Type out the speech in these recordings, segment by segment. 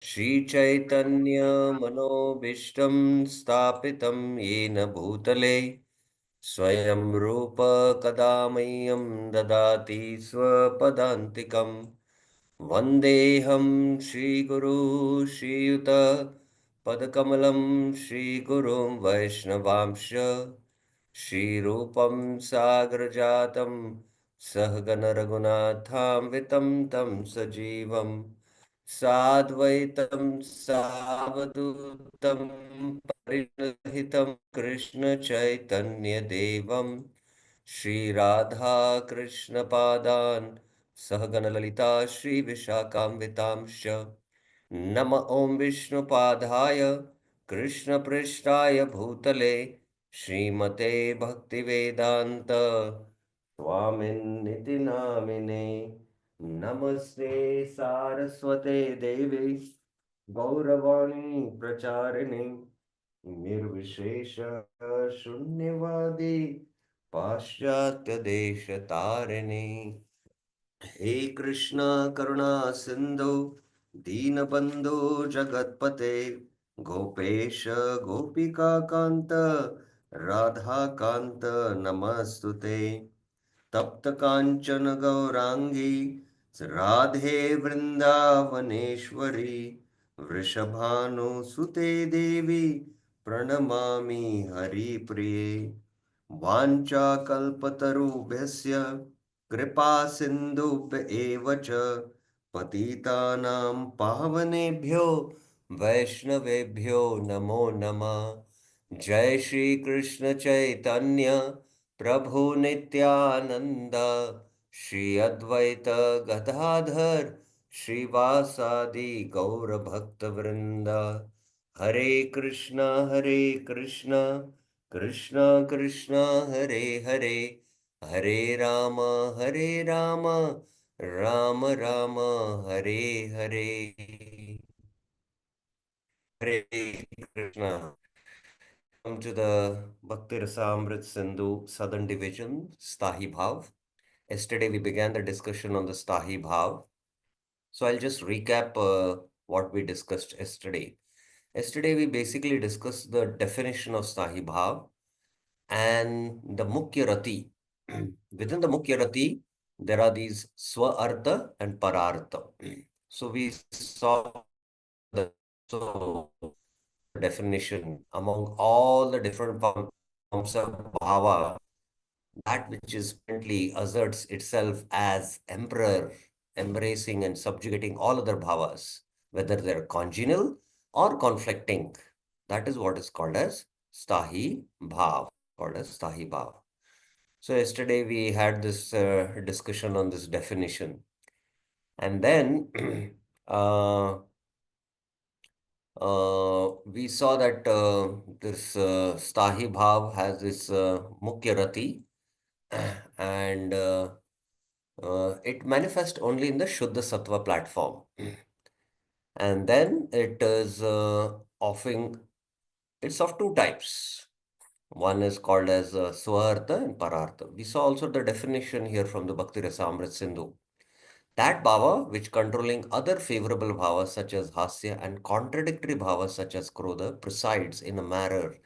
श्रीचैतन्यमनोभीष्टं स्थापितं येन भूतले स्वयं रूप कदा मह्यं ददाति स्वपदान्तिकम् वन्देऽहं श्रीगुरू श्रीयुत पदकमलं श्रीगुरुं वैष्णवांश श्रीरूपं सागरजातं सहगण रघुनाथान्वितं तं सजीवं साद्वैतं सावधूतं परिणहितं कृष्णचैतन्यदेवं श्रीराधा कृष्णपादान् सहगणललिता श्रीविशाखान्वितांश्च नम ॐ विष्णुपादाय कृष्णपृष्ठाय भूतले श्रीमते भक्तिवेदान्त स्वामिन्निति नामिने नमस्ते सारस्वते देवे गौरवाणी प्रचारिणे निर्विशेष शून्यवादी पाश्चात्य देश तारिणे हे कृष्ण करुणा सिंधु दीनबंधु जगतपते गोपेश गोपिका कांत राधा कांत नमस्तुते तप्त कांचन गौरांगी राधे वृंदावनेश्वरी वृषभानुसुते देवी प्रणमामि हरिप्रिये वाञ्छाकल्पतरुभ्यस्य कृपा सिन्धुभ्य एव च पतितानां पावनेभ्यो वैष्णवेभ्यो नमो नमः जय श्री कृष्ण चैतन्य प्रभु नित्यानंद श्री अद्वैत गदाधर श्रीवासादि गौर भक्त वृंद हरे Krishna Krishna Krishna Hare Hare Hare Ram Ram Ram Hare Hare Hare Krishna. Welcome to the Bhakti Rasamrita Sindhu Southern Division, Sthayi Bhav. Yesterday we began the discussion on the Sthayi Bhav. So I'll just recap what we discussed yesterday. Yesterday we basically discussed the definition of Sthayi Bhav and the Mukhya Rati. Within the Mukhya Rati, there are these Swa Artha and Parartha. So we saw the so definition among all the different forms of bhava, that which is currently asserts itself as emperor, embracing and subjugating all other bhavas, whether they're congenial or conflicting. That is what is called as Sthayi Bhav, called as Sthayi Bhav. So yesterday we had this discussion on this definition. And then uh, we saw that this Sthayi Bhav has this Mukhya Rati and it manifests only in the Shuddha Sattva platform. And then it is it's of two types. One is called as Swartha and Parartha. We saw also the definition here from the Bhakti Rasamrita Sindhu. That bhava which controlling other favorable bhavas such as hasya and contradictory bhavas such as krodha presides in a manner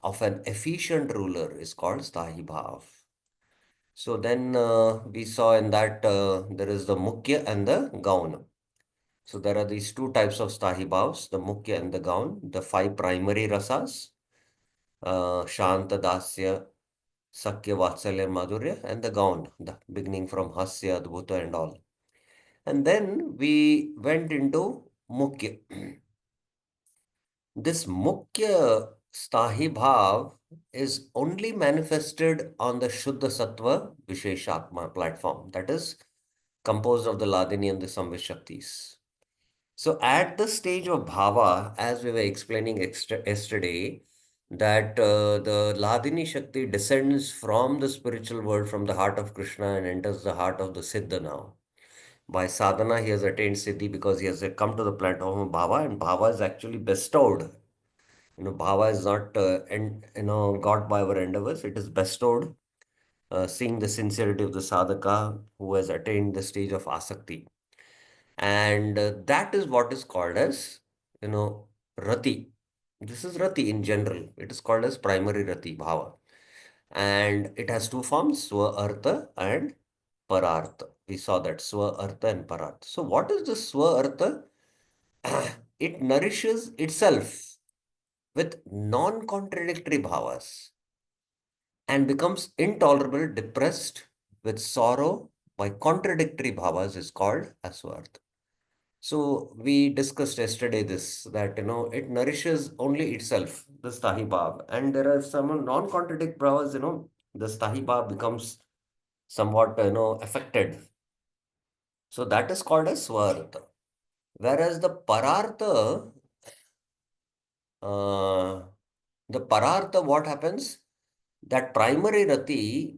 of an efficient ruler is called Sthayi Bhav. So then we saw in that there is the Mukhya and the Gauna. So there are these two types of Sthayi Bhavs, the Mukhya and the Gaun, the five primary rasas, Shanta, Dasya, Sakya, Vatsalya, and Madhurya, and the Gaun, the beginning from Hasya, Adbhuta and all. And then we went into Mukhya. This Mukhya Sthayi Bhav is only manifested on the Shuddha Sattva Visheshatma platform, that is composed of the Ladini and the Samvit Shaktis. So at the stage of Bhava, as we were explaining yesterday, that the Ladini Shakti descends from the spiritual world, from the heart of Krishna and enters the heart of the Siddha now. By sadhana, he has attained Siddhi because he has come to the platform of Bhava, and Bhava is actually bestowed. Bhava is not got by our endeavors, it is bestowed, seeing the sincerity of the sadhaka who has attained the stage of asakti. And that is what is called as, rati. This is rati in general. It is called as primary rati bhava. And it has two forms, swa artha and parartha. We saw that swa artha and parartha. So what is the swa artha? It nourishes itself with non-contradictory bhavas and becomes intolerable, depressed with sorrow by contradictory bhavas is called aswartha. So we discussed yesterday this, that it nourishes only itself, the Sthayi Bhav. And there are some non-contradict bhavas, the Sthayi Bhav becomes somewhat affected. So that is called as Swartha. Whereas uh, the Parartha, what happens? That primary Rati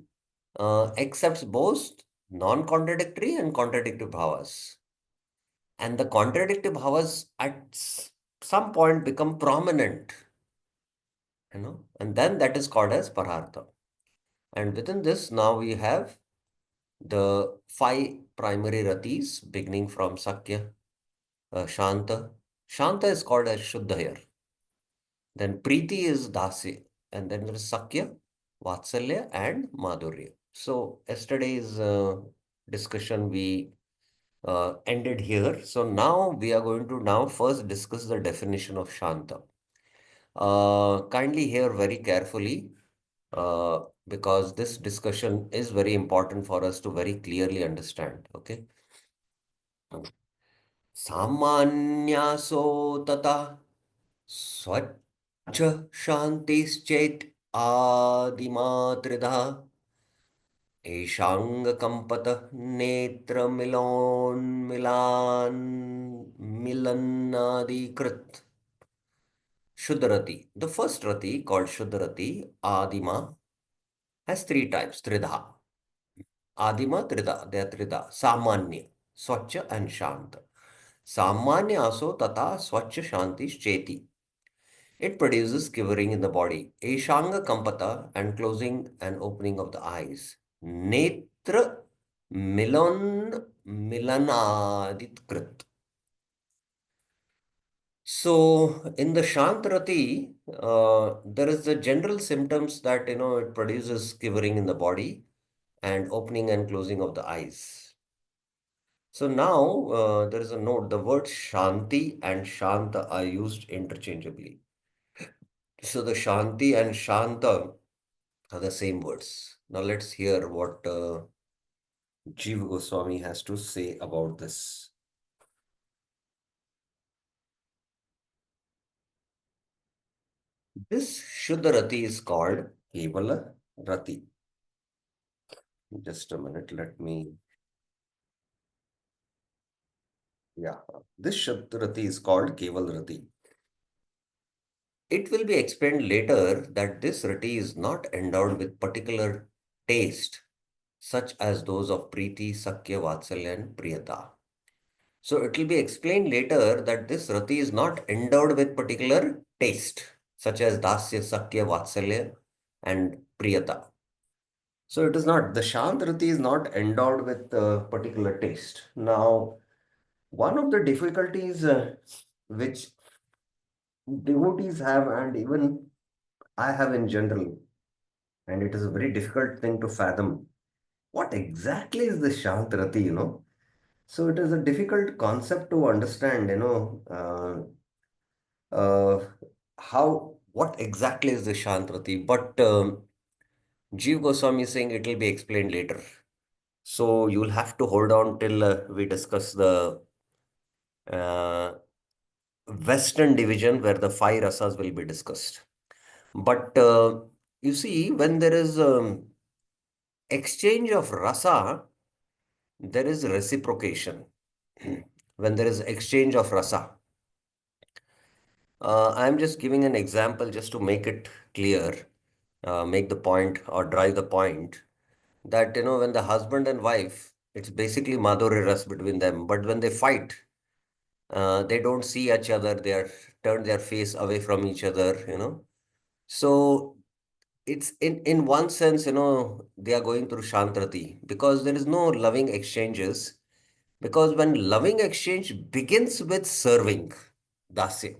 accepts both non-contradictory and contradictory bhavas. And the contradictory bhavas at some point become prominent, and then that is called as Parartha. And within this, now we have the five primary ratis beginning from Sakya, Shanta. Shanta is called as Shuddha here. Then Preeti is Dasya. And then there is Sakya, Vatsalya, and Madhurya. So yesterday's discussion we ended here. So now we are going to now first discuss the definition of Shanta. Kindly hear very carefully because this discussion is very important for us to very clearly understand. Okay. सामान्यासो तथा स्वच्छ शान्तिश्चेत् आदिमात्रिधा एषाङ्गकम्पतः नेत्रमिलोन्मिलान् मिलन्नादिकृत् Shuddharati. The first Rati called Shuddharati, Adima, has three types, Tridha. Adima, Tridha, they are Tridha. Samanya, Swachha and Shanta. Samanya aso tata Swachha Shanti Cheti. It produces quivering in the body. Eshanga Kampata and closing and opening of the eyes. Netra Milon Milanadit Krit. So in the Shantrati, there is the general symptoms that, it produces quivering in the body and opening and closing of the eyes. So now there is a note, the words Shanti and Shanta are used interchangeably. So the Shanti and Shanta are the same words. Now let's hear what Jiva Goswami has to say about this. This Shuddha Rati is called Kevala Rati. Just a minute, let me. Yeah, this Shuddha Rati is called Keval Rati. It will be explained later that this Rati is not endowed with particular taste, such as those of Preeti, Sakya, Vatsalya, and Priyata. So it will be explained later that this Rati is not endowed with particular taste, such as Dasya, Sakya, Vatsalya, and Priyata. So it is not, the Shant Rati is not endowed with particular taste. Now, one of the difficulties which devotees have, and even I have in general, and it is a very difficult thing to fathom, what exactly is the Shantrati, So it is a difficult concept to understand, what exactly is the Shantrati. But Jeev Goswami is saying it will be explained later. So you will have to hold on till we discuss the uh, Western division where the five rasas will be discussed. But you see, when there is exchange of rasa, there is reciprocation. When there is exchange of rasa, I'm just giving an example just to make it clear, make the point or drive the point that, when the husband and wife, it's basically Madhuri Ras between them. But when they fight, they don't see each other. They are turned their face away from each other. So it's in one sense, they are going through Shantrati because there is no loving exchanges. Because when loving exchange begins with serving, dasya.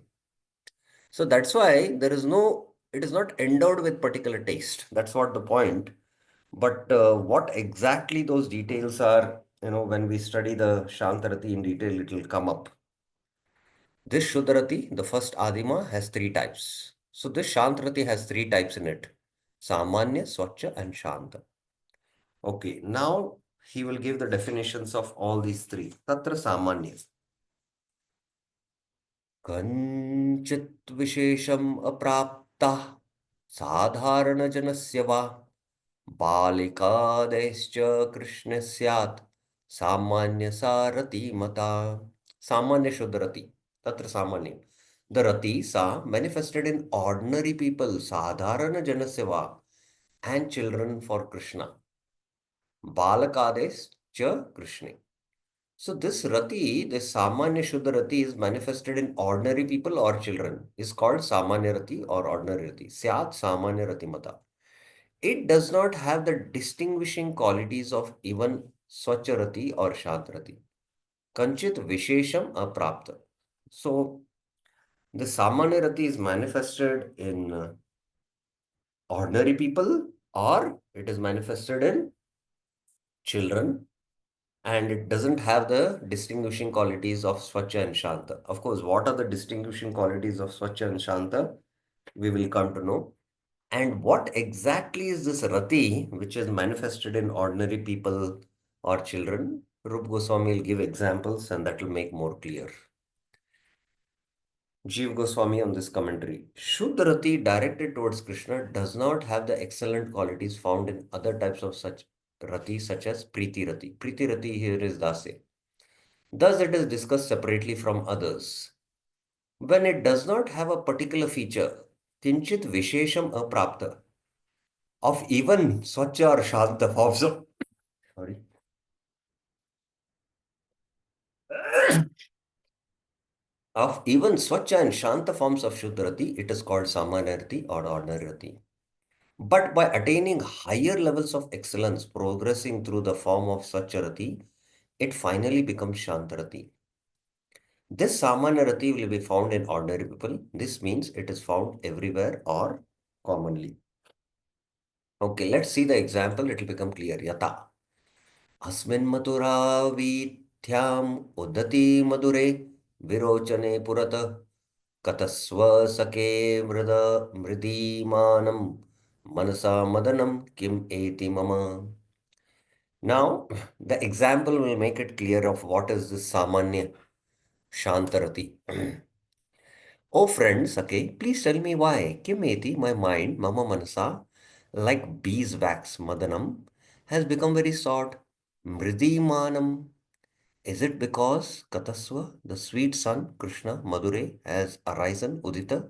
So that's why it is not endowed with particular taste. That's what the point. But what exactly those details are, when we study the Shantarati in detail, it will come up. This Shuddharati, the first Adima, has three types. So this Shantarati has three types in it. Samanya, Swachha and Shanta. Okay, now he will give the definitions of all these three. Tatra Samanya. कञ्चित् विशेषम् अप्राप्तः साधारणजनस्य वा बालिकादैश्च कृष्ण स्यात् सामान्यसारथी मता सामान्य शुद्ध रति तत्र सामान्य the rati sa manifested in ordinary people sadharana janasya va and children for krishna balakades cha krishna. So this rati, this Samanya Shuddha rati is manifested in ordinary people or children, is called Samanya rati or ordinary rati. Syat Samanya rati mata. It does not have the distinguishing qualities of even Swachha rati or Shant rati. Kanchit Vishesham Aprapta. So the Samanya rati is manifested in ordinary people or it is manifested in children and it doesn't have the distinguishing qualities of Swachha and Shanta. Of course, what are the distinguishing qualities of Swachha and Shanta? We will come to know. And what exactly is this Rati, which is manifested in ordinary people or children? Rup Goswami will give examples and that will make more clear. Jeev Goswami on this commentary. Shuddha Rati directed towards Krishna does not have the excellent qualities found in other types of such Rati, such as Priti Rati. Priti Rati here is Dasya. Thus, it is discussed separately from others. When it does not have a particular feature, kinchit vishesham aprapta, of even swachha or shanta forms of, sorry, of even swachha and shanta forms of shuddharati, it is called samanarati or ordinarati. But by attaining higher levels of excellence, progressing through the form of swachharati, it finally becomes shantarati. This Samanya Rati will be found in ordinary people. This means it is found everywhere or commonly. Okay, let's see the example. It will become clear. Yata. Asmin matura vithyam uddati madure virochane purata katasva sake mridimanam manasa madanam kim eti mama. Now, the example will make it clear of what is this Samanya Shantarati. Oh friends, okay, please tell me why. Kimeti, my mind, mama manasa, like beeswax madanam, has become very soft. Mridimanam. Is it because Kataswa, the sweet son, Krishna, Madure, has arisen, Udita,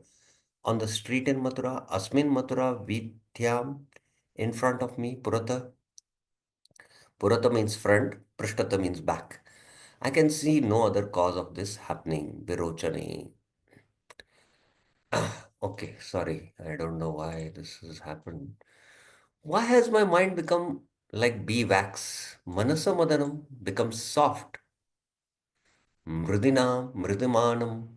on the street in Mathura, Asmin Mathura Vidhyam, in front of me, Purata. Purata means front, Prishtata means back. I can see no other cause of this happening. Virochane. Okay, sorry. I don't know why this has happened. Why has my mind become like bee wax? Manasa madanam becomes soft. Mridina, mridimanam.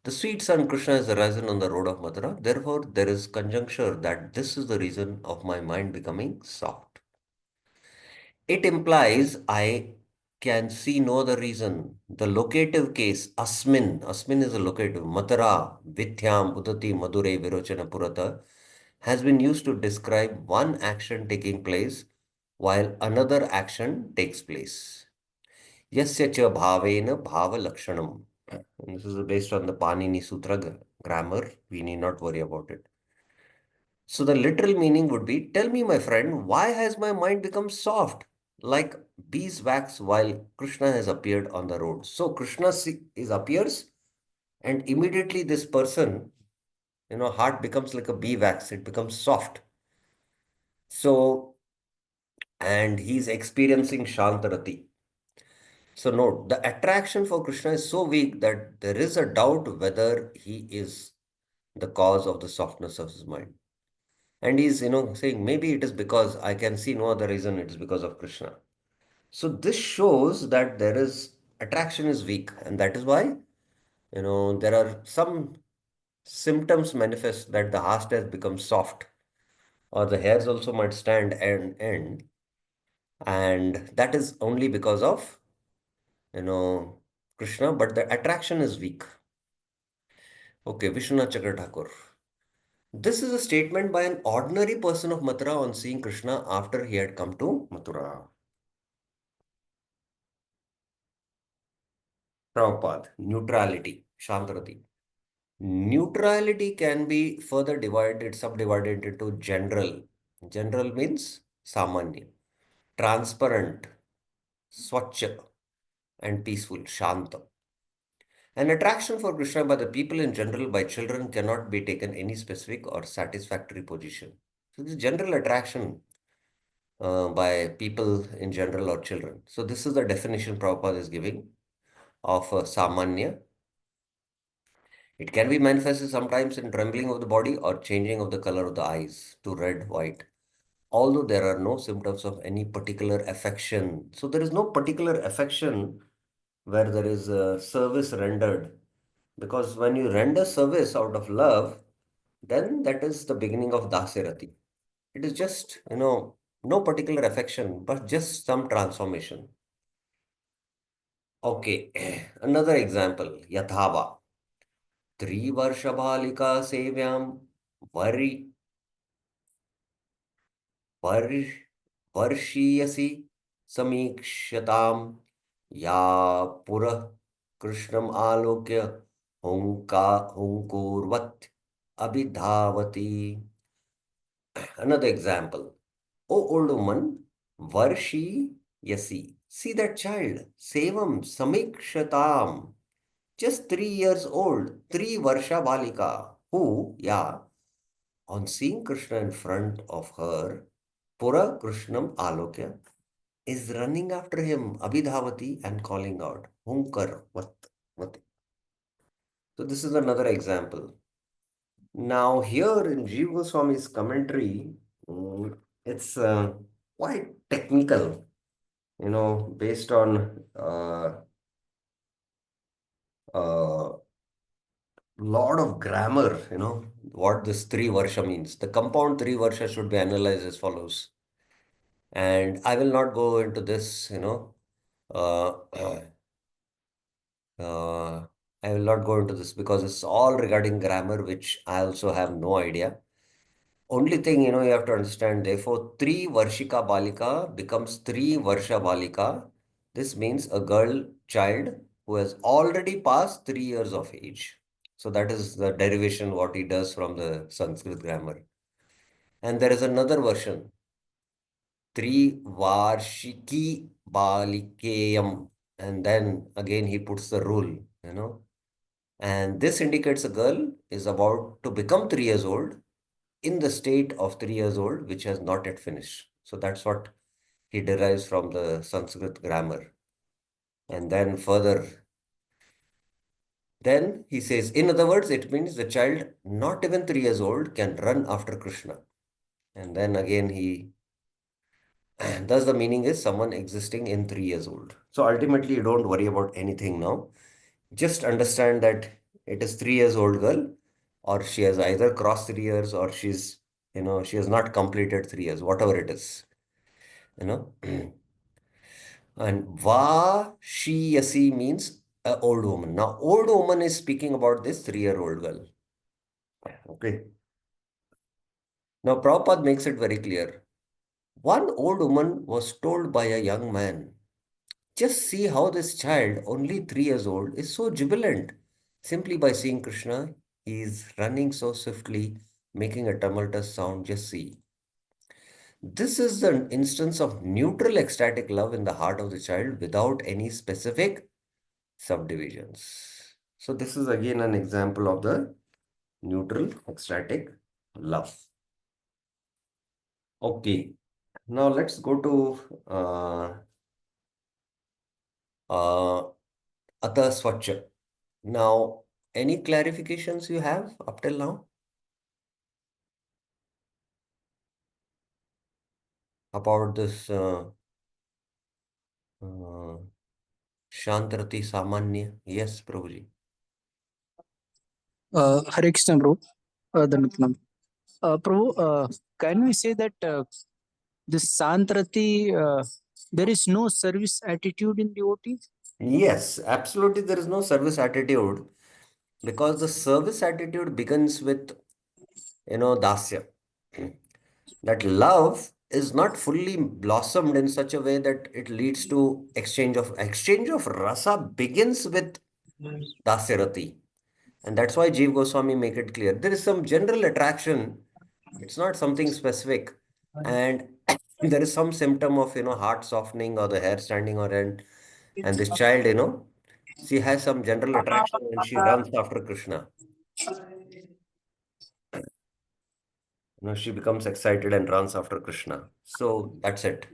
The sweet son Krishna is arisen on the road of Mathura. Therefore, there is conjuncture that this is the reason of my mind becoming soft. It implies I can see no other reason. The locative case, asmin, asmin is a locative, matara, vithyam, udati, madure, virochana, purata, has been used to describe one action taking place while another action takes place. Yasya cha bhavena bhava lakshanam. And this is based on the Panini Sutra grammar. We need not worry about it. So the literal meaning would be, tell me, my friend, why has my mind become soft like beeswax while Krishna has appeared on the road? So Krishna appears and immediately this person, heart becomes like a beeswax. It becomes soft. So, and he's experiencing Shantarati. So note, the attraction for Krishna is so weak that there is a doubt whether he is the cause of the softness of his mind. And he's, saying maybe it is because I can see no other reason it is because of Krishna. So this shows that there is attraction is weak, and that is why, there are some symptoms manifest that the heart has become soft, or the hairs also might stand and end, and that is only because of, you know, Krishna, but the attraction is weak. Okay, Vishwanath Chakra Thakur. This is a statement by an ordinary person of Mathura on seeing Krishna after he had come to Mathura. Prabhupada, neutrality, Shantarati. Neutrality can be further subdivided into general. General means Samanya, transparent, Swachha, and peaceful, Shanta. An attraction for Krishna by the people in general, by children, cannot be taken any specific or satisfactory position. So, this general attraction by people in general or children. So, this is the definition Prabhupada is giving of Samanya. It can be manifested sometimes in trembling of the body or changing of the color of the eyes to red, white, although there are no symptoms of any particular affection. So, there is no particular affection where there is a service rendered. Because when you render service out of love, then that is the beginning of Dasarati. It is just, no particular affection, but just some transformation. Okay, another example, Yathava. Trivarshabhalika sevyam vari, var, varshiyasi samikshatam ya pura krishnam alokya hunkurvat abhidhavati. Another example. O old woman, Varshi Yasi. See that child, Sevam Samikshatam, just 3 years old, Tri Varsha Balika, who, yeah, on seeing Krishna in front of her, Pura Krishnam Alokya, is running after him, Abhidhavati, and calling out, Hunkar Vat. So this is another example. Now, here in Jiva Goswami's commentary, it's quite technical, based on lot of grammar, what this three varsha means. The compound three varsha should be analyzed as follows. And I will not go into this, uh, uh, I will not go into this because it's all regarding grammar, which I also have no idea. Only thing, you have to understand, therefore, three Varshika Balika becomes three Varsha Balika. This means a girl child who has already passed 3 years of age. So that is the derivation what he does from the Sanskrit grammar. And there is another version, three Varshiki Balikeyam. And then again he puts the rule, And this indicates a girl is about to become 3 years old in the state of 3 years old, which has not yet finished. So that's what he derives from the Sanskrit grammar. And then further, then he says, in other words, it means the child not even 3 years old can run after Krishna. And then again, thus the meaning is someone existing in 3 years old. So ultimately, you don't worry about anything now. Just understand that it is 3 years old girl, or she has either crossed 3 years or she has not completed 3 years, whatever it is. you know and Vashiyasi means a old woman. Now old woman is speaking about this 3-year-old girl. Okay, now Prabhupada makes it very clear. One old woman was told by a young man, just see how this child, only 3 years old, is so jubilant. Simply by seeing Krishna, he is running so swiftly, making a tumultuous sound. Just see. This is an instance of neutral ecstatic love in the heart of the child without any specific subdivisions. So this is again an example of the neutral ecstatic love. Okay, now let's go to uh, Ata Swachha. Now, any clarifications you have up till now about this? Uh, Shantarati Samanya. Yes, Prabhuji. Hare Krishna, bro. Danatnam. Prabhu, can we say that this Santrati, there is no service attitude in devotees? Yes, absolutely. There is no service attitude because the service attitude begins with, dasya. That love is not fully blossomed in such a way that it leads to exchange of rasa begins with dasyarati. And that's why Jeev Goswami make it clear. There is some general attraction. It's not something specific. And there is some symptom of, heart softening or the hair standing on end. And this child, she has some general attraction and she runs after Krishna. She becomes excited and runs after Krishna. So that's it.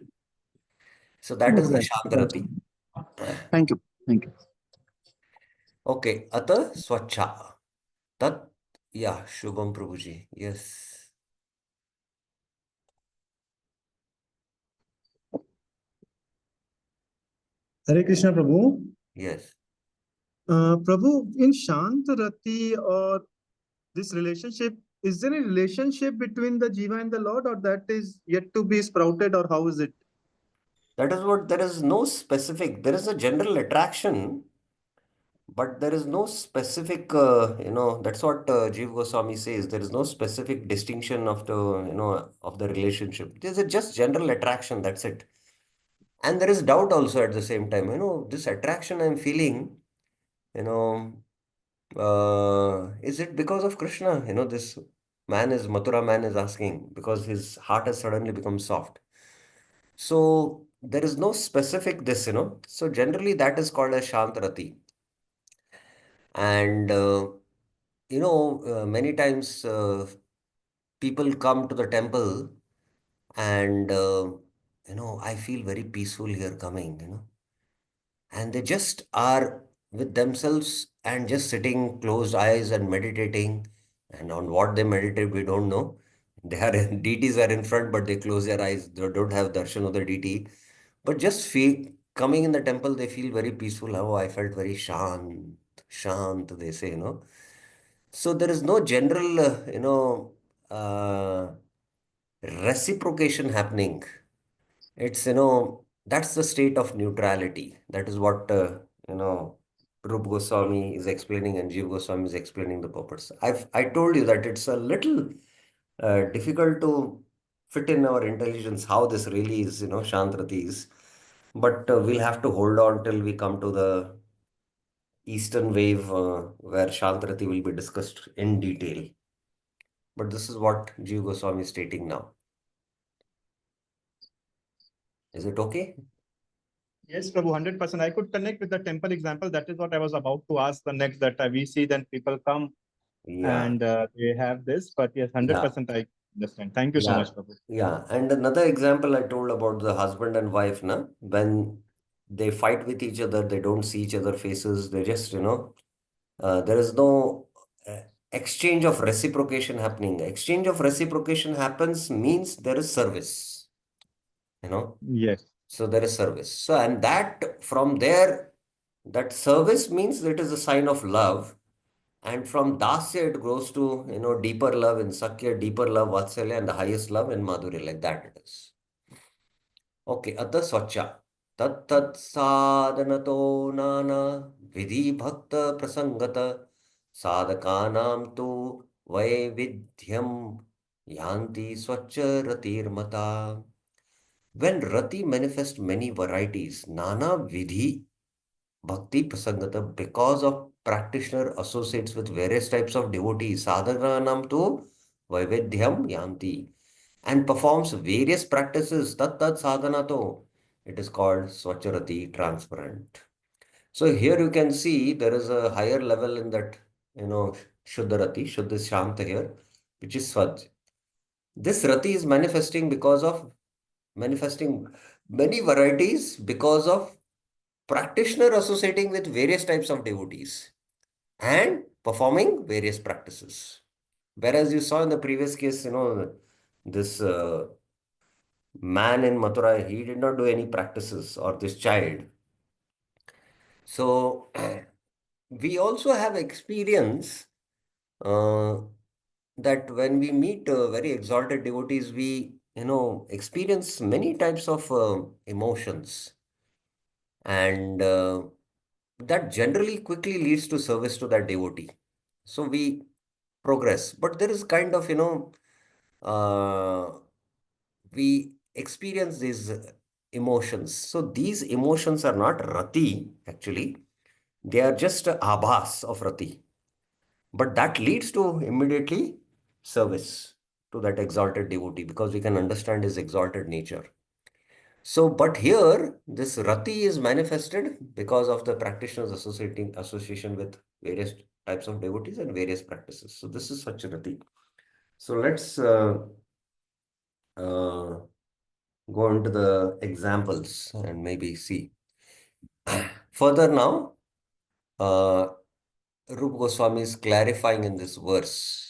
So that is the Right. Right. Shantarati. Thank you. Thank you. Okay, Ata Swacha. Tat, yeah, Shubham Prabhuji. Yes, Hare Krishna Prabhu. yes. Prabhu, in Shantarati or this relationship, is there a relationship between the Jiva and the Lord, or that is yet to be sprouted, or how is it? That is what, there is no specific, there is a general attraction, but there is no specific, that's what Jeev Goswami says. There is no specific distinction of the, of the relationship. There's a just general attraction, that's it. And there is doubt also at the same time. This attraction I'm feeling, you know, is it because of Krishna? This Mathura man is asking because his heart has suddenly become soft. So there is no specific this. So generally that is called as Shantarati. And, many times people come to the temple and, I feel very peaceful here coming. And they just are with themselves and just sitting closed eyes and meditating. And on what they meditate, we don't know. They are deities are in front, but they close their eyes. They don't have darshan of the deity. But just feel coming in the temple, they feel very peaceful. Oh, I felt very shant, they say. So there is no general, uh, reciprocation happening. It's that's the state of neutrality. That is what, Rup Goswami is explaining and Jeev Goswami is explaining the purpose. I told you that it's a little difficult to fit in our intelligence how this really is, Shantrati is. But we'll have to hold on till we come to the Eastern wave where Shantrati will be discussed in detail. But this is what Jeev Goswami is stating now. Is it okay? Yes, Prabhu, 100%. I could connect with the temple example. That is what I was about to ask the next, that we see then people come Yeah, and they have this. But yes, yeah, 100% I understand. Thank you so yeah, much, Prabhu. yeah. And another example I told about the husband and wife, na? When they fight with each other, they don't see each other faces. They just, there is no exchange of reciprocation happening. Exchange of reciprocation happens means there is service, you know. Yes. So there is service. So, and that from there, that service means it is a sign of love. And from Dasya, it goes to, deeper love in Sakya, deeper love, Vatsalya, and the highest love in Madhurya. Like that it is. Okay, Atta Swacha. Tat tat sadhanato nana vidhi bhakta prasangata sadhakanam tu vaividhyam yanti swacha ratirmata. When rati manifests many varieties, nana vidhi bhakti prasangata, because of practitioner associates with various types of devotees, sadhakanam tu vaividhyam yanti, and performs various practices, tat sadhanato. It is called Swacharati, transparent. So here you can see there is a higher level in that, Shuddharati, Shuddha Shanta here, which is Swaj. This Rati is manifesting many varieties because of practitioner associating with various types of devotees and performing various practices. Whereas you saw in the previous case, this man in Mathura, he did not do any practices, or this child. So we also have experience that when we meet very exalted devotees, we, experience many types of emotions. And that generally quickly leads to service to that devotee. So we progress. But there is kind of, we experience these emotions. So these emotions are not rati, actually. They are just a abhas of rati. But that leads to immediately service to that exalted devotee, because we can understand his exalted nature. So, but here, this rati is manifested because of the practitioners association with various types of devotees and various practices. So, this is such a rati. So, let's uh, go into the examples and maybe see. Further now, uh, Rupa Goswami is clarifying in this verse.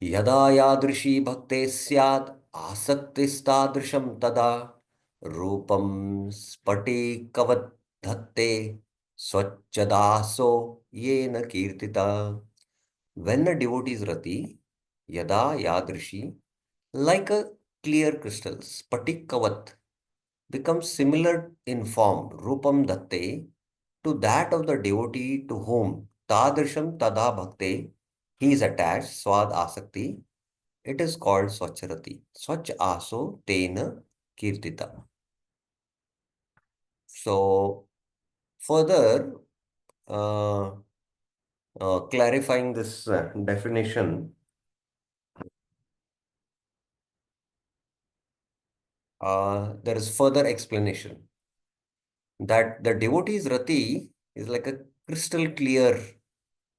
यदा यादृशी भक्ते स्यात् आसक्तिस्तादृशं तदा रूपं स्फटिकवत् धत्ते स्वच्छदासो येन कीर्तिता. When a devotee is rati, yada yadrishi, like a clear crystal, spatikavat, becomes similar in form, rupam dhatte, to that of the devotee to whom tadrisham tada bhakte, he is attached, swad asakti. It is called Swacharati. Swach aso tena kirtita. So, further clarifying this definition, there is further explanation that the devotee's rati is like a crystal clear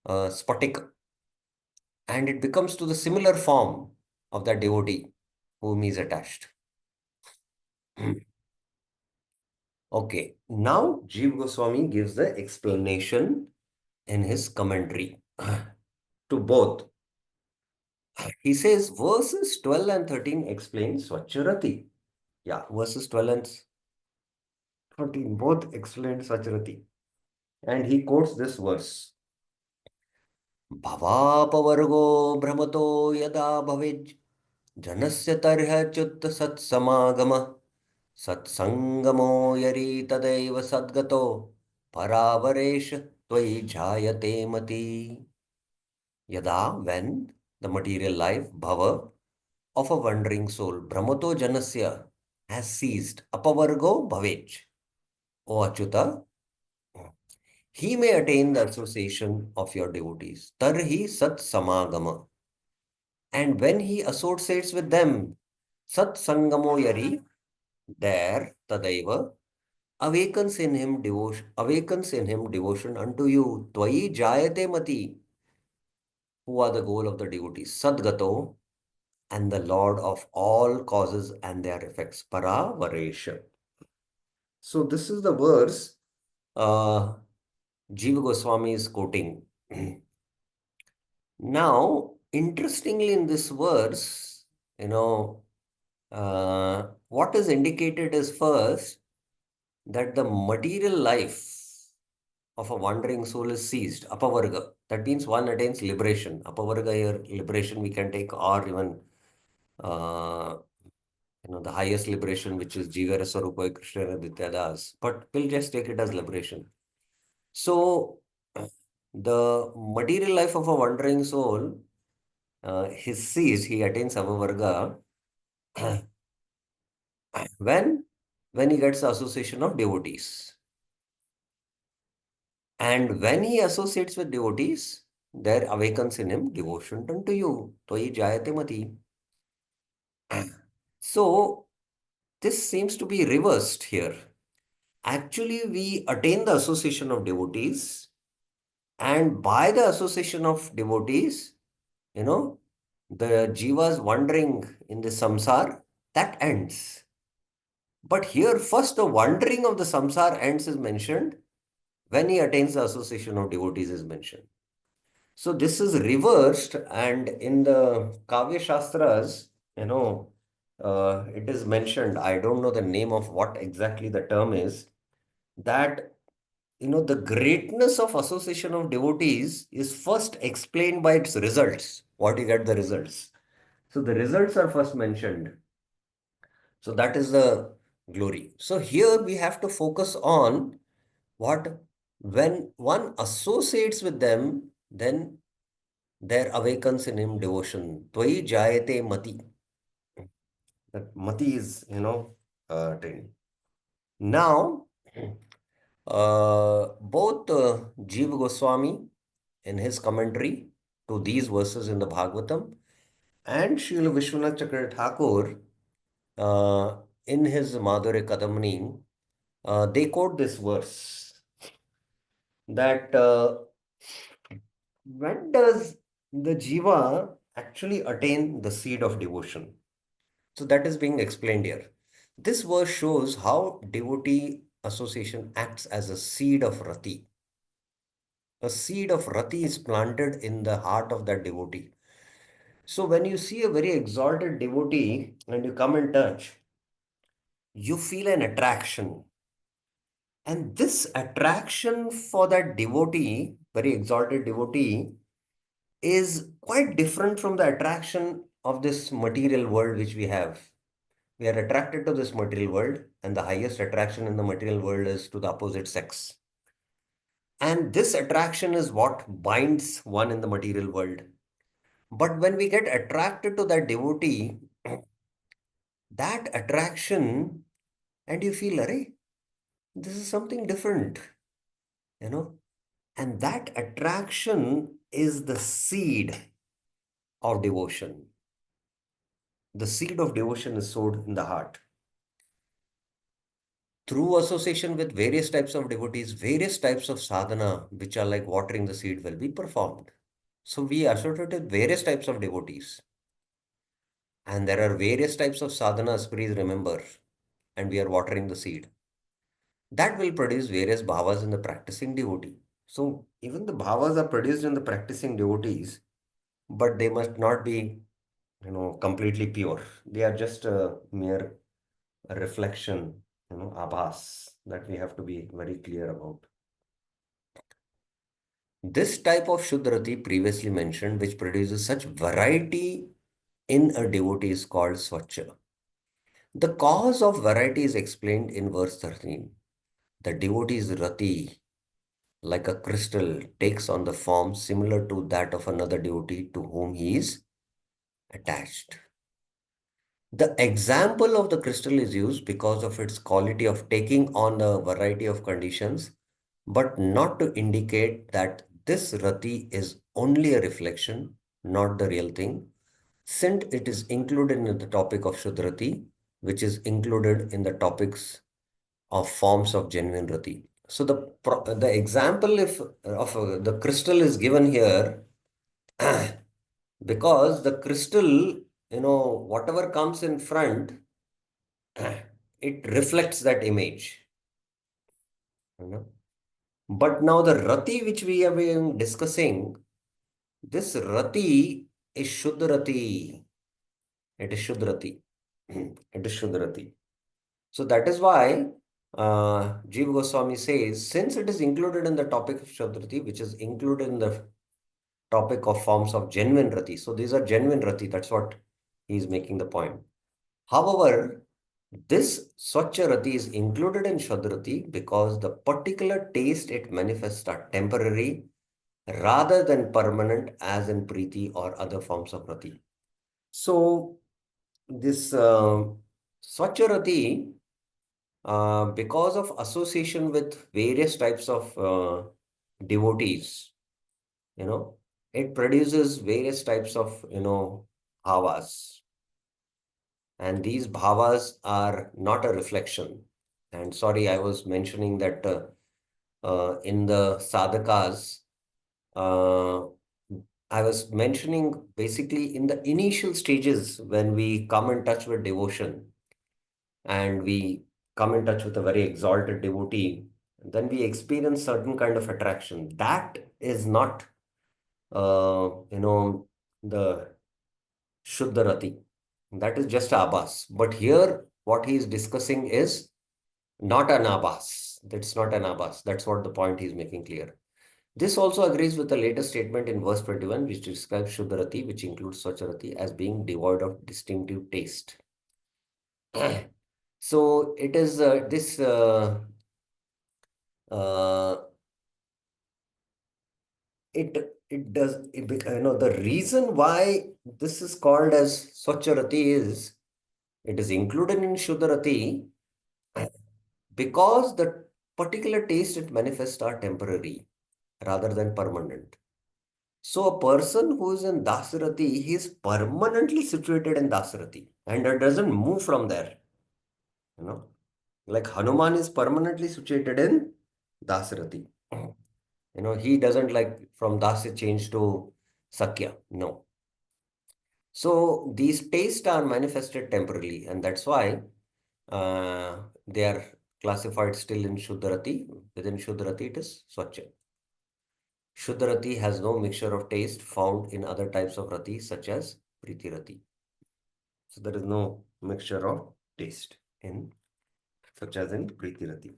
spatik, and it becomes to the similar form of that devotee whom he is attached. Okay, now Jeev Goswami gives the explanation in his commentary to both. He says verses 12 and 13 explain Swacharati. Yeah, verses 12 and 13 both explain Swacharati. And he quotes this verse. Bhavapavargo brahmato yada bhavij janasya tarhyachyutta satsamagama satsangamo yari tadaiva sadgato paravaresh tvai jayate mati. Yada, when the material life, bhava, of a wandering soul, brahmato janasya, has ceased, apavargo bhavej. O Achyuta, he may attain the association of your devotees. Tarhi sat samagama. And when he associates with them, sat sangamo yari, there, tadaiva, awakens in him devotion unto you. Tvai jayate mati, who are the goal of the devotees. Sadgato, and the Lord of all causes and their effects. Para Varesha. So this is the verse Jiva Goswami is quoting. Now, interestingly, in this verse, what is indicated is first that the material life of a wandering soul is ceased, apavarga. That means one attains liberation. Apavarga here, liberation we can take, or even the highest liberation, which is Jiva Rasarupa Krishna Adityadas. But we'll just take it as liberation. So, the material life of a wandering soul, his ceased, he attains Avavarga when he gets the association of devotees. And when he associates with devotees, there awakens in him devotion unto you. Tvai jayate mati. So, this seems to be reversed here. Actually, we attain the association of devotees, and by the association of devotees, the jivas wandering in the samsar, that ends. But here, first, the wandering of the samsar ends is mentioned when he attains the association of devotees is mentioned. So this is reversed, and in the Kavya Shastras, it is mentioned, I don't know the name of what exactly the term is, that the greatness of association of devotees is first explained by its results. What you get the results. So the results are first mentioned. So that is the glory. So here we have to focus on what when one associates with them, then there awakens in him devotion. Tvai jayate mati. That mati is, attained. Now, both Jiva Goswami in his commentary to these verses in the Bhagavatam and Srila Vishwanath Chakra Thakur in his Madhurya Kadamani, they quote this verse that when does the Jiva actually attain the seed of devotion? So that is being explained here. This verse shows how devotee association acts as a seed of rati. A seed of rati is planted in the heart of that devotee. So when you see a very exalted devotee and you come in touch, you feel an attraction. And this attraction for that devotee, very exalted devotee, is quite different from the attraction of this material world which we have. We are attracted to this material world, and the highest attraction in the material world is to the opposite sex. And this attraction is what binds one in the material world. But when we get attracted to that devotee, that attraction, and you feel, array, this is something different, you know. And that attraction is the seed of devotion. The seed of devotion is sowed in the heart. Through association with various types of devotees, various types of sadhana, which are like watering the seed, will be performed. So we associate with various types of devotees. And there are various types of sadhanas, please remember, and we are watering the seed. That will produce various bhavas in the practicing devotee. So even the bhavas are produced in the practicing devotees, but they must not be, completely pure. They are just a mere reflection, abhas, that we have to be very clear about. This type of Shuddhrati previously mentioned, which produces such variety in a devotee, is called Swachha. The cause of variety is explained in verse 13. The devotee's rati, like a crystal, takes on the form similar to that of another devotee to whom he is attached. The example of the crystal is used because of its quality of taking on a variety of conditions, but not to indicate that this rati is only a reflection, not the real thing, since it is included in the topic of Shuddhrati, which is included in the topics of forms of genuine rati. So the example of the crystal is given here because the crystal, whatever comes in front, it reflects that image. But now the rati which we have been discussing, this rati is Shuddha rati. It is Shuddha rati. It is Shuddha rati. So that is why Jiva Goswami says, since it is included in the topic of Shuddha rati, which is included in the topic of forms of genuine rati. So these are genuine rati. That's what he is making the point. However, this Swachha rati is included in Shuddha rati because the particular taste it manifests are temporary rather than permanent as in Preeti or other forms of rati. So this Swachha rati, because of association with various types of devotees, it produces various types of, bhavas. And these bhavas are not a reflection. And sorry, I was mentioning that in the sadhakas, I was mentioning basically in the initial stages when we come in touch with devotion and we come in touch with a very exalted devotee, then we experience certain kind of attraction. That is not, the Shuddha Rati. That is just abhas. But here, what he is discussing is not an abhas. That's not an abhas. That's what the point he is making clear. This also agrees with the latest statement in verse 21, which describes Shuddharati, which includes Swacharati, as being devoid of distinctive taste. So it is this uh, it does the reason why this is called as Swacharati is it is included in Shuddharati because the particular taste it manifests are temporary rather than permanent. So a person who is in Dasarati, he is permanently situated in Dasarati and doesn't move from there. You know, like Hanuman is permanently situated in Dasarati. He doesn't like from Dasya change to Sakya. No. So these tastes are manifested temporarily, and that's why they are classified still in Shuddharati. Within Shuddharati, it is Swachha. Shuddharati has no mixture of taste found in other types of rati, such as Priti Rati. So there is no mixture of taste in such as in Priti Rati.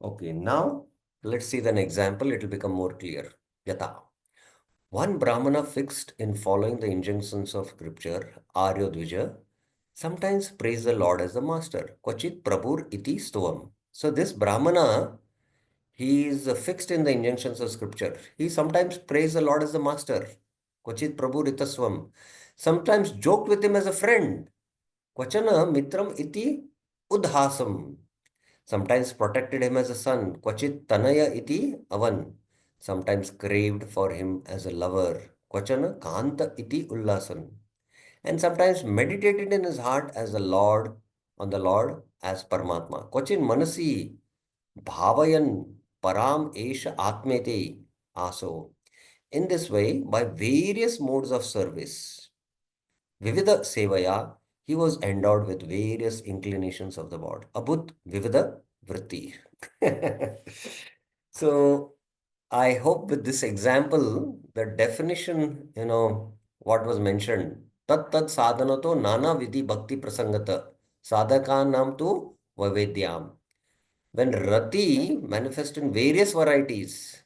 Okay, now let's see an example. It will become more clear. Yata. One Brahmana fixed in following the injunctions of scripture, Arya Dvija, sometimes praise the Lord as the master. Kvachit Prabhur iti stovam. So this Brahmana, he is fixed in the injunctions of scripture. He sometimes praised the Lord as the master. Kvachit Prabhu Ritaswam. Sometimes joked with him as a friend. Kvachana Mitram iti Udhasam. Sometimes protected him as a son. Kvachit Tanaya iti Avan. Sometimes craved for him as a lover. Kvachana Kanta iti Ullasan. And sometimes meditated in his heart as the Lord, on the Lord as Paramatma. Kvachin Manasi Bhavayan Param Esha Atmete Aso. In this way, by various modes of service, Vivida Sevaya, he was endowed with various inclinations of the body. Abhut Vivida Vritti. So, I hope with this example, the definition, what was mentioned, tat tat sadhanato nana vidhi bhakti prasangata sadhakanam tu vavedyam. When rati manifests in various varieties,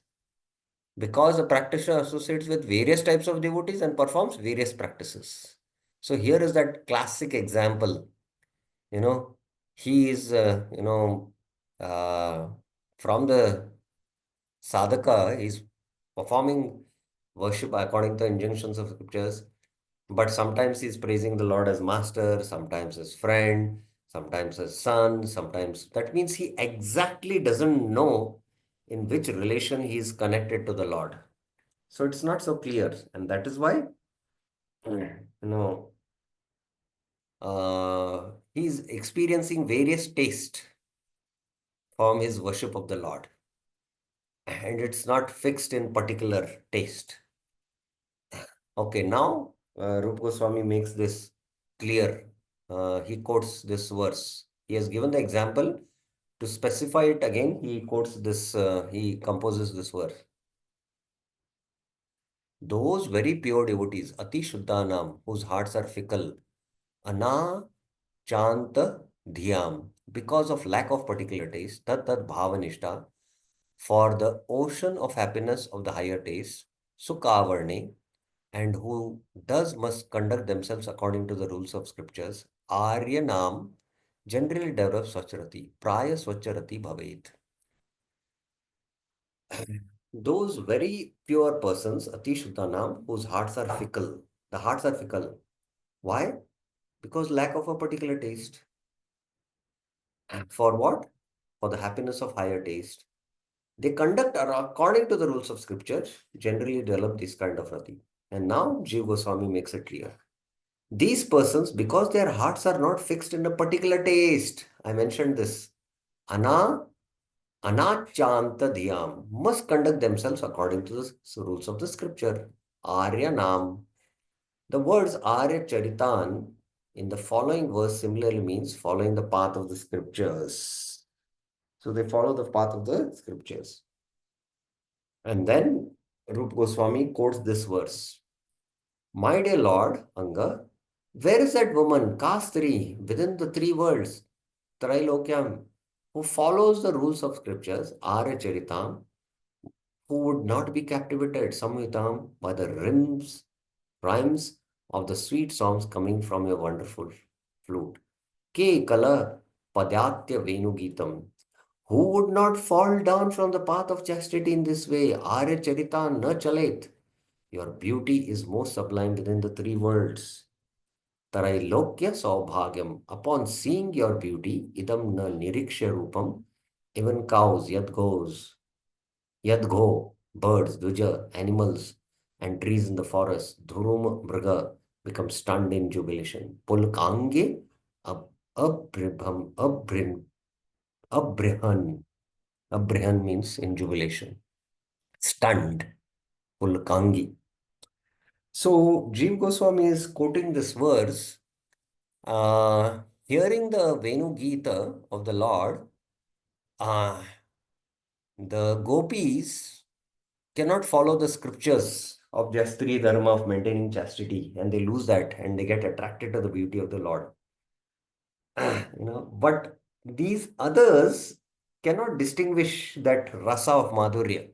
because a practitioner associates with various types of devotees and performs various practices. So here is that classic example. You know, he is, uh, from the sadhaka, he's performing worship according to the injunctions of scriptures, but sometimes he's praising the Lord as master, sometimes as friend, sometimes as son, sometimes that means he exactly doesn't know in which relation he is connected to the Lord. So it's not so clear, and that is why, you know, he's experiencing various taste from his worship of the Lord, and it's not fixed in particular taste. Okay, now Rupa Goswami makes this clear. He quotes this verse. He has given the example. To specify it again, he quotes this, he composes this verse. Those very pure devotees, Ati Shuddhanam, whose hearts are fickle, Ana Chanta Dhyam, because of lack of particular taste, Tat Tat Bhavanishta, for the ocean of happiness of the higher taste, Sukhavarne, and who does must conduct themselves according to the rules of scriptures, Aryanam generally develops Swacharati, Praya Swacharati Bhavet. Those very pure persons, Ati Shuddhanam, whose hearts are fickle. The hearts are fickle. Why? Because lack of a particular taste. For what? For the happiness of higher taste. They conduct according to the rules of scripture, generally develop this kind of rati. And now Jiva Goswami makes it clear. These persons, because their hearts are not fixed in a particular taste, I mentioned this, anachanta dhyam, must conduct themselves according to the rules of the scripture. Arya Nam. The words Arya Charitan in the following verse similarly means following the path of the scriptures. So they follow the path of the scriptures. And then Rup Goswami quotes this verse. My dear Lord, Anga, Where is that woman, Kastri, within the three worlds, Trailokyam, who follows the rules of scriptures, Charitam, who would not be captivated, Samhitam, by the rhymes of the sweet songs coming from your wonderful flute? Ke Kala Padyatya Venugitam. Who would not fall down from the path of chastity in this way? Arya Charita na chalet. Your beauty is most sublime within the three worlds. Tarailokya Saubhagyam. Upon seeing your beauty, idam na niriksha rupam, even cows, yadgo, birds, duja, animals, and trees in the forest, dhurum mriga, become stunned in jubilation. Pulkange abribham, abrihan. Abrihan means in jubilation. Stunned. Pulkangi. So, Jeev Goswami is quoting this verse. Hearing the Venu Gita of the Lord, the gopis cannot follow the scriptures of Jastri Dharma of maintaining chastity, and they lose that and they get attracted to the beauty of the Lord. But these others cannot distinguish that rasa of Madhurya,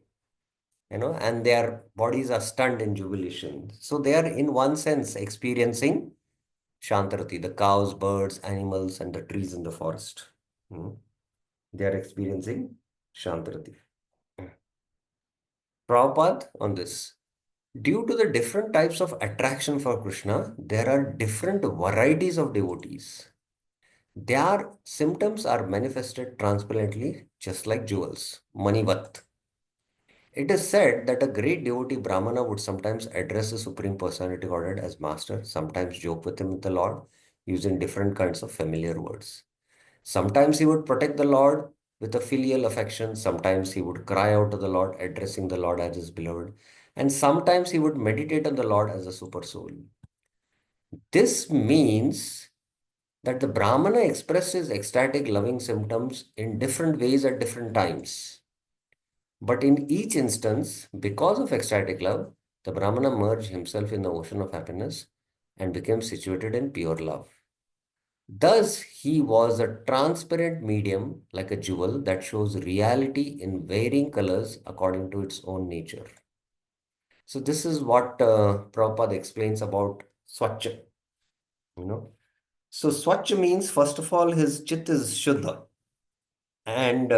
and their bodies are stunned in jubilation. So they are, in one sense, experiencing Shantarati, the cows, birds, animals, and the trees in the forest. They are experiencing Shantarati. Prabhupada on this. Due to the different types of attraction for Krishna, there are different varieties of devotees. Their symptoms are manifested transparently, just like jewels. Manivat. It is said that a great devotee Brahmana would sometimes address the Supreme Personality Godhead as Master, sometimes joke with him with the Lord, using different kinds of familiar words. Sometimes he would protect the Lord with a filial affection, sometimes he would cry out to the Lord, addressing the Lord as his beloved, and sometimes he would meditate on the Lord as a super soul. This means that the Brahmana expresses ecstatic loving symptoms in different ways at different times. But in each instance, because of ecstatic love, the Brahmana merged himself in the ocean of happiness and became situated in pure love. Thus, he was a transparent medium like a jewel that shows reality in varying colors according to its own nature. So, this is what Prabhupada explains about Swachha. So, Swachha means, first of all, his chit is Shuddha. And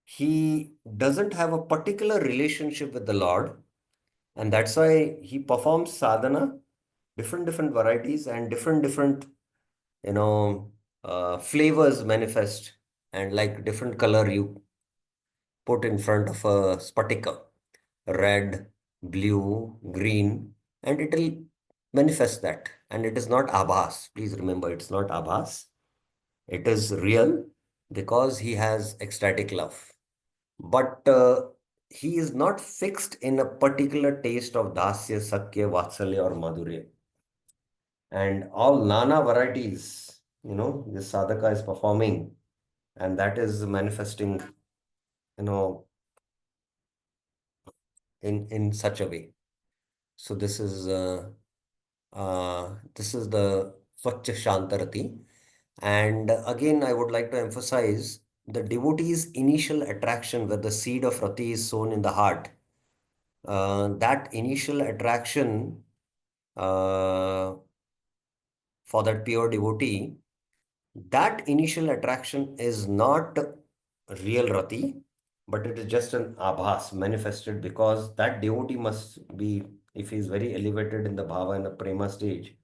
he doesn't have a particular relationship with the Lord. And that's why he performs sadhana, different varieties and different flavors manifest, and like different color you put in front of a spatika, red, blue, green, and it will manifest that. And it is not abhas. Please remember, it's not abhas. It is real because he has ecstatic love. But he is not fixed in a particular taste of dasya, sakya, vatsalya, or madhurya. And all nana varieties, this sadhaka is performing, and that is manifesting, in such a way. So this is the Swachha Shantarati. And again, I would like to emphasize the devotee's initial attraction where the seed of Rati is sown in the heart. That initial attraction uh, for that pure devotee, that initial attraction is not real Rati, but it is just an abhas manifested because that devotee must be, if he is very elevated in the bhava and the prema stage,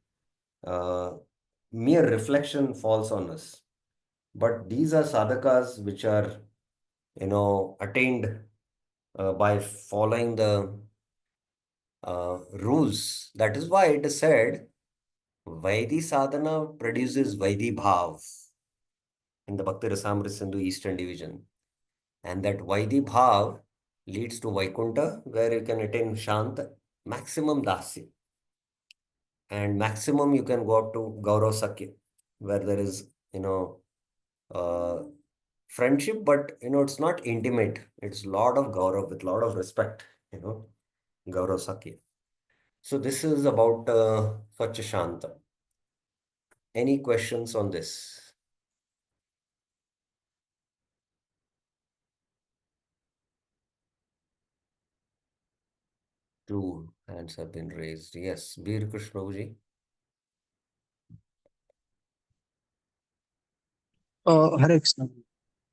mere reflection falls on us. But these are sadhakas which are, attained by following the rules. That is why it is said, Vaidi sadhana produces Vaidi bhav in the Bhakti Rasamrita Sindhu Eastern Division. And that Vaidi bhav leads to Vaikunta, where you can attain Shanta, maximum Dasya. And maximum you can go up to Gaurav Sakya, where there is, uh, friendship, but, it's not intimate. It's a lot of Gaurav with a lot of respect, Gaurav Sakya. So this is about Swachha Shanta. Any questions on this? Two hands have been raised. Yes, Bir Krishna Prabhuji. Hare Krishna.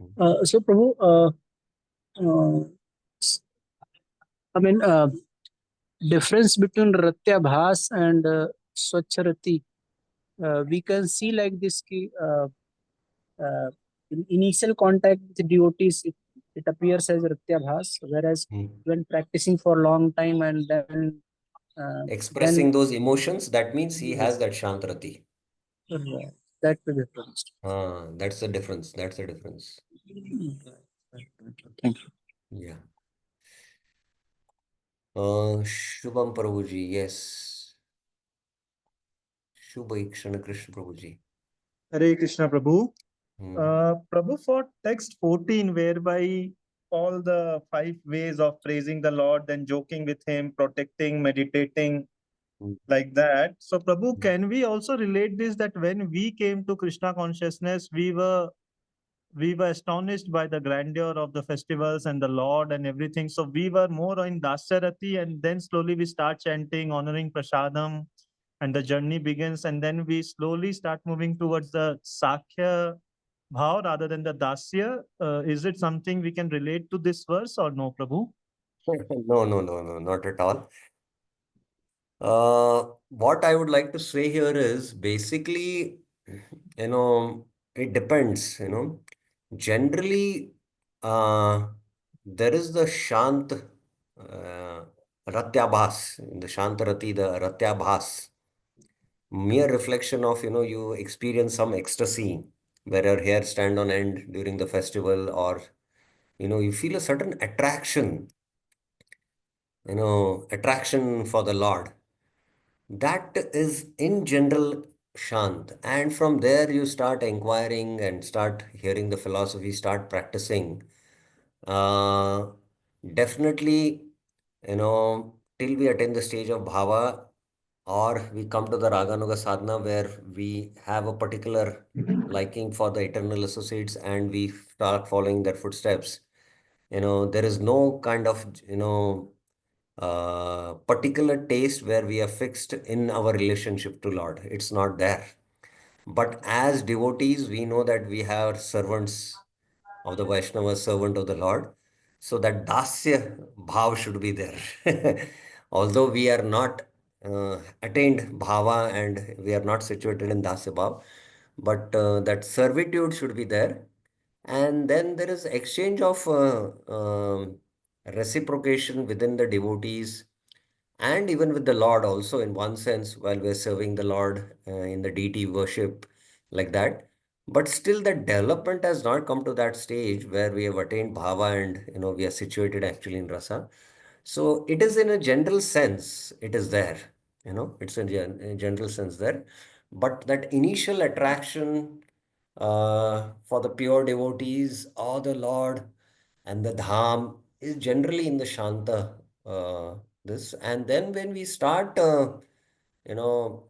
Hmm. So, Prabhu, s- I mean, difference between Ratyabhas and Swachharati, we can see like this ki, in initial contact with devotees, it appears as Ratyabhas, whereas Hmm. when practicing for a long time and then Expressing those emotions, that means he has yes, that Shantrati. that will be difference. That's the difference. That's the difference. Thank you. Yeah. Shubham Prabhuji, yes. Shubha Ikshana Krishna Prabhuji. Hare Krishna Prabhu. Hmm. Prabhu, for text 14, whereby all the 5 ways of praising the Lord, then joking with Him, protecting, meditating, Hmm. like that. So, Prabhu, can we also relate this that when we came to Krishna consciousness, we were astonished by the grandeur of the festivals and the Lord and everything. So we were more in Dasyarati, and then slowly we start chanting, honoring Prasadam, and the journey begins. And then we slowly start moving towards the Sakhya bhav rather than the Dasya. Is it something we can relate to this verse or no, Prabhu? No, no, no, no, not at all. What I would like to say here is basically, it depends, Generally, there is the Shant Ratyabhas, the Shantarati, the Ratyabhas, mere reflection of, you experience some ecstasy where your hair stand on end during the festival, or, you feel a certain attraction, attraction for the Lord. That is in general Shant. And from there, you start inquiring and start hearing the philosophy, start practicing. Uh, Definitely, till we attain the stage of Bhava, or we come to the Raganuga sadhana where we have a particular liking for the eternal associates and we start following their footsteps. There is no kind of, particular taste where we are fixed in our relationship to Lord. It's not there. But as devotees, we know that we have servants of the Vaishnava, servant of the Lord. So that dasya bhav should be there. Although we are not attained bhava and we are not situated in dasya bhav, but that servitude should be there. And then there is exchange of reciprocation within the devotees and even with the Lord also, in one sense, while we're serving the Lord in the deity worship, like that. But still, the development has not come to that stage where we have attained bhava and we are situated actually in rasa. So it is in a general sense, it is there. It's in a general sense there. But that initial attraction for the pure devotees or the Lord and the dham is generally in the shanta. This and then when we start, you know,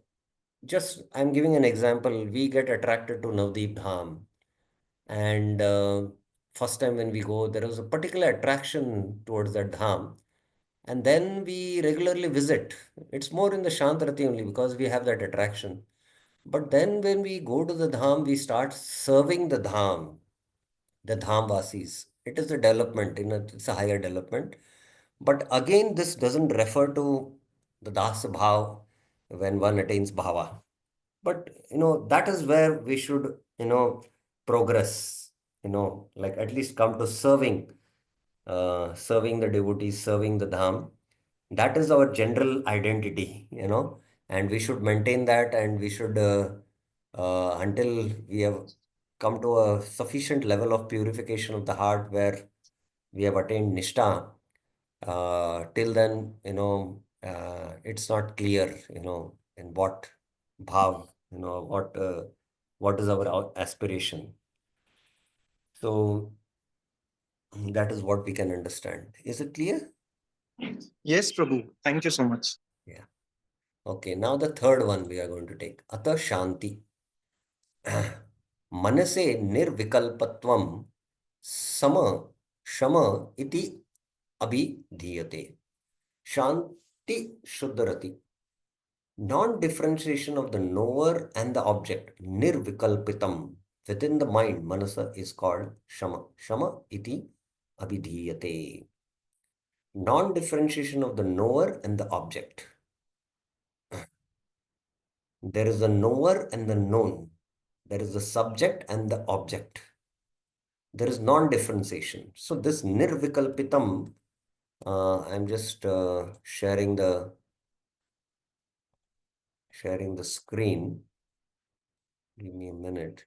just I'm giving an example. We get attracted to Navdeep Dham, and first time when we go, there is a particular attraction towards that dham, and then we regularly visit. It's more in the Shantarati only because we have that attraction. But then when we go to the dham, we start serving the dham vasis. It is a development, it's a higher development. But again, this doesn't refer to the dasa bhav when one attains bhava. But that is where we should, progress, like at least come to serving the devotees, serving the dham. That is our general identity, and we should maintain that, and we should, until we have come to a sufficient level of purification of the heart where we have attained nishta. Till then, it's not clear, in what bhav, what is our aspiration. So that is what we can understand. Is it clear? Yes, Prabhu. Thank you so much. Yeah. Okay. Now the third one we are going to take. Atha Shanti. मनसे निर्विकल्पत्वं सम शम इति अभिधीयते. Shanti Shuddharati. Non-differentiation of the knower and the object, nirvikalpitam, within the mind, manasa, is called shama. Shama iti abhidhiyate. Non-differentiation of the knower and the object. There is a knower and the known. There is the subject and the object. There is non-differentiation. So this nirvikalpitam, I'm just sharing the screen. Give me a minute.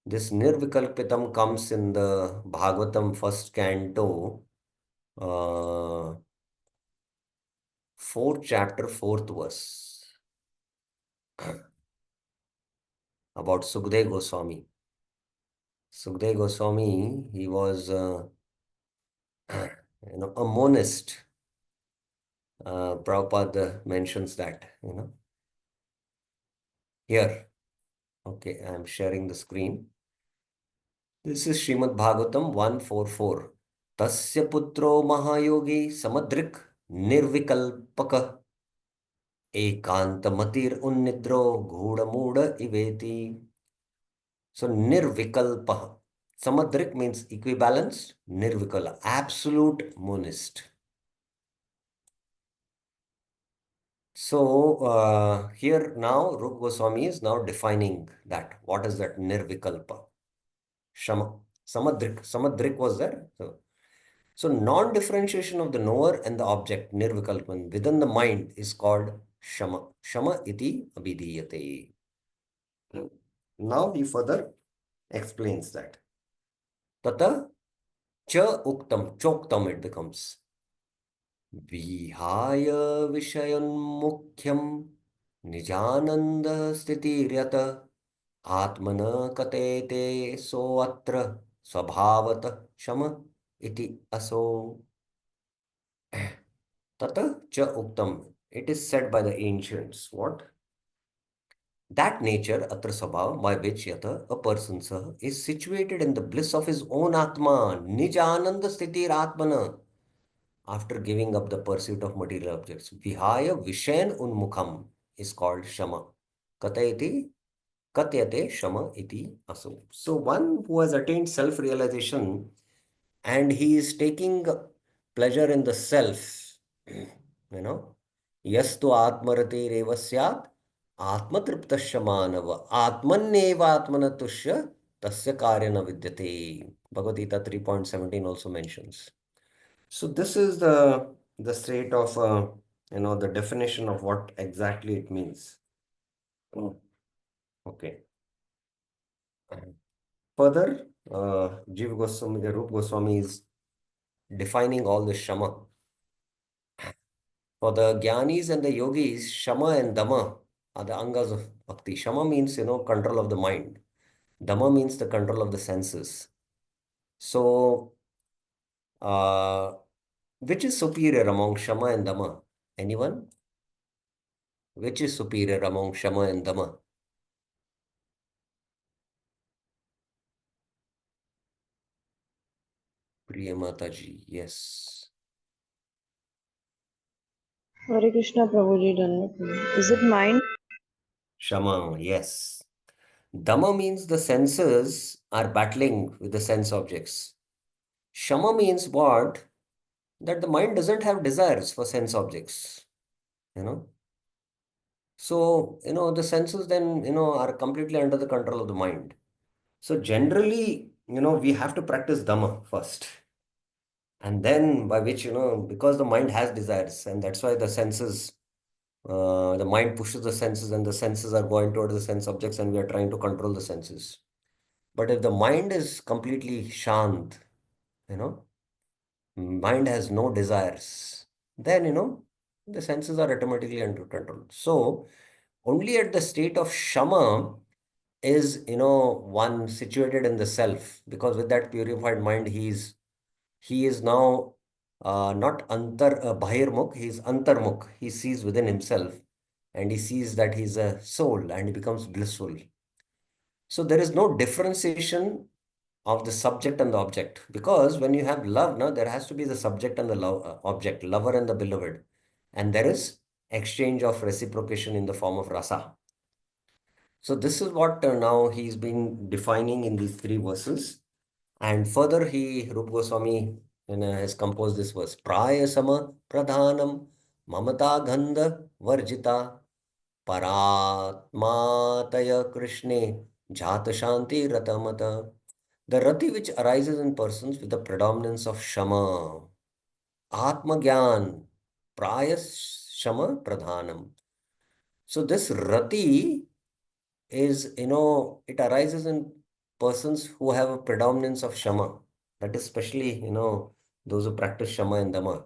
This nirvikalpitam comes in the Bhagavatam first canto, 4th chapter, 4th verse, about Sukdev Goswami. Sukdev Goswami, he was a monist. Prabhupada mentions that, Here, okay, I'm sharing the screen. This is Srimad Bhagavatam 144. Tasya putro mahayogi samadrik nirvikalpaka ekantamatiir unnidro ghodamuda iveti. So nirvikalpa. Samadrik means equibalence. Nirvikala, absolute monist. So here now Rupa Goswami is now defining that. What is that nirvikalpa? Shama. Samadrik. Samadrik was there. So non-differentiation of the knower and the object, nirvikalpan, within the mind is called shama. Shama iti abhidhiyate. Now he further explains that. Tata cha uktam, choktam it becomes. Vihaya vishayan nijananda stitiryata atmana katete soatra swabhavata shama iti aso. Tata cha uktam. It is said by the ancients. What? That nature, atra sabhav, by which yata, a person sah, is situated in the bliss of his own atma, nijananda sthiti atmana, after giving up the pursuit of material objects. Vihaya vishayan unmukham is called shama. Katayati, katyate shama iti aso. So one who has attained self-realization and he is taking pleasure in the self, yastu atmarati reva syat atmatriptasya manava atmanneva atmanatushya tasya karyana vidyate. Bhagavad Gita 3.17 also mentions. So this is the state of the definition of what exactly it means. Okay. Further, Jiva Goswami, Rupa Goswami is defining all the shama. For the Gyanis and the Yogis, Shama and Dama are the angas of Bhakti. Shama means, control of the mind. Dama means the control of the senses. So, which is superior among Shama and Dama? Anyone? Which is superior among Shama and Dama? Priya Mataji, yes. Hare Krishna Prabhuji, Dandavat. Is it mind? Shama, yes. Dama means the senses are battling with the sense objects. Shama means what? That the mind doesn't have desires for sense objects. So, the senses then, are completely under the control of the mind. So generally, we have to practice Dhamma first. And then by which, because the mind has desires and that's why the senses, the mind pushes the senses and the senses are going towards the sense objects and we are trying to control the senses. But if the mind is completely shant, mind has no desires, then, the senses are automatically under control. So only at the state of Shama is, one situated in the self, because with that purified mind, he is now not bahirmukh, he is antarmukh. He sees within himself and he sees that he's a soul and he becomes blissful. So there is no differentiation of the subject and the object, because when you have love, now there has to be the subject and the object, lover and the beloved, and there is exchange of reciprocation in the form of rasa. So this is what now he's been defining in these three verses. And further, Rupa Goswami has composed this verse. Prayasama pradhanam mamata gandha varjita paratmataya krishne jata shanti ratamata. The rati which arises in persons with the predominance of shama, atma gyan, prayas shama pradhanam. So this rati is, it arises in persons who have a predominance of shama. That is especially, those who practice shama and dama,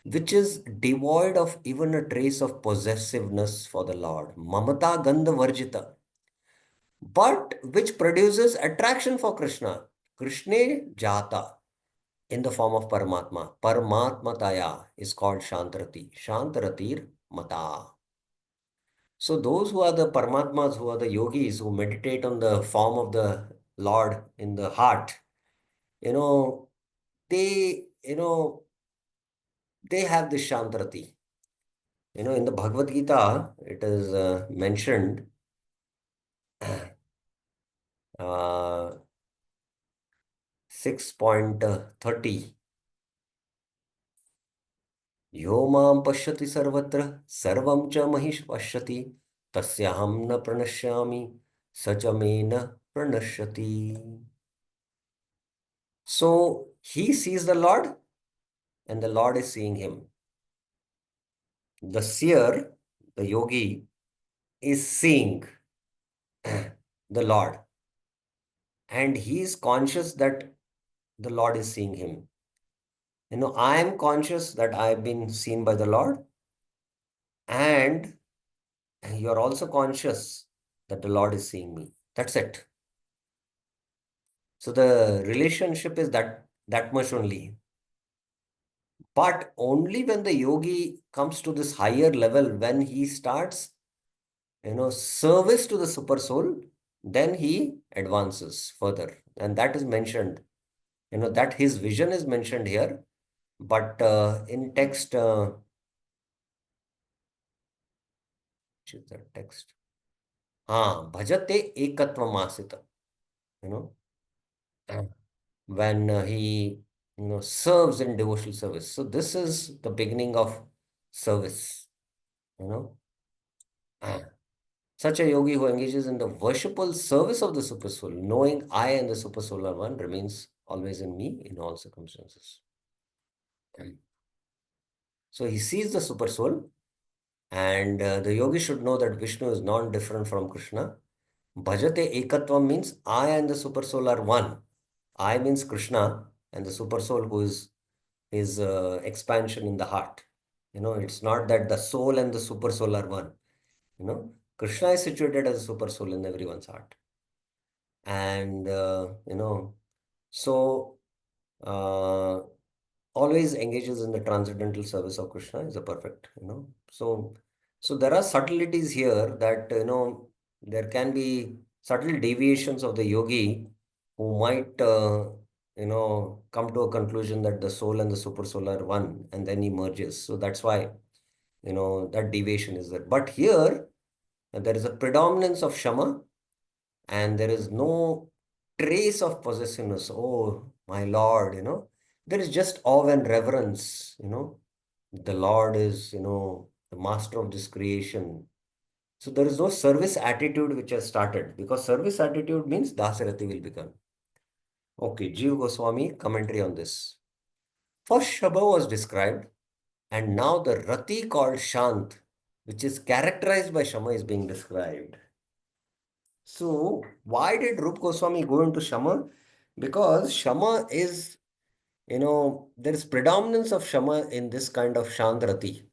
which is devoid of even a trace of possessiveness for the Lord. Mamata gandha varjita, but which produces attraction for Krishna. Krishne jata, in the form of Paramatma. Paramatmataya is called Shantarati. Shantaratir mata. So those who are the Paramatmas, who are the yogis, who meditate on the form of the Lord in the heart, you know, they, they have this Shantarati. In the Bhagavad Gita, it is mentioned, uh, 6.30. यो मां पश्यति सर्वत्र सर्वं च महिष पश्यति तस्याहं न प्रणश्यामि स च मे न pranashyati. So he sees the Lord and the Lord is seeing him. The seer, the yogi, is seeing the Lord and he is conscious that the Lord is seeing him. I am conscious that I have been seen by the Lord, and you are also conscious that the Lord is seeing me. That's it. So the relationship is that much only. But only when the yogi comes to this higher level, when he starts, service to the super soul, then he advances further. And that is mentioned, that his vision is mentioned here. But in text, which is the text? Bhajate ekatvam asita, when he serves in devotional service. So this is the beginning of service. Such a yogi who engages in the worshipful service of the super soul, knowing I and the super soul are one, remains always in me in all circumstances. So he sees the super soul, and the yogi should know that Vishnu is non-different from Krishna. Bhajate ekatvam means I and the super soul are one. I means Krishna, and the super soul who is his expansion in the heart. It's not that the soul and the super soul are one. Krishna is situated as a super soul in everyone's heart. And, so uh, always engages in the transcendental service of Krishna is a perfect, So there are subtleties here that, there can be subtle deviations of the yogi who might, come to a conclusion that the soul and the super soul are one, and then he merges. So that's why, that deviation is there. But here, there is a predominance of Shama, and there is no trace of possessiveness. Oh, my Lord, there is just awe and reverence, the Lord is, the master of this creation. So there is no service attitude which has started, because service attitude means Dasarati will become. Okay, Jiva Goswami commentary on this. First Shabha was described, and now the Rati called Shant, which is characterized by Shama, is being described. So why did Rup Goswami go into Shama? Because Shama is, there is predominance of Shama in this kind of Shantrati.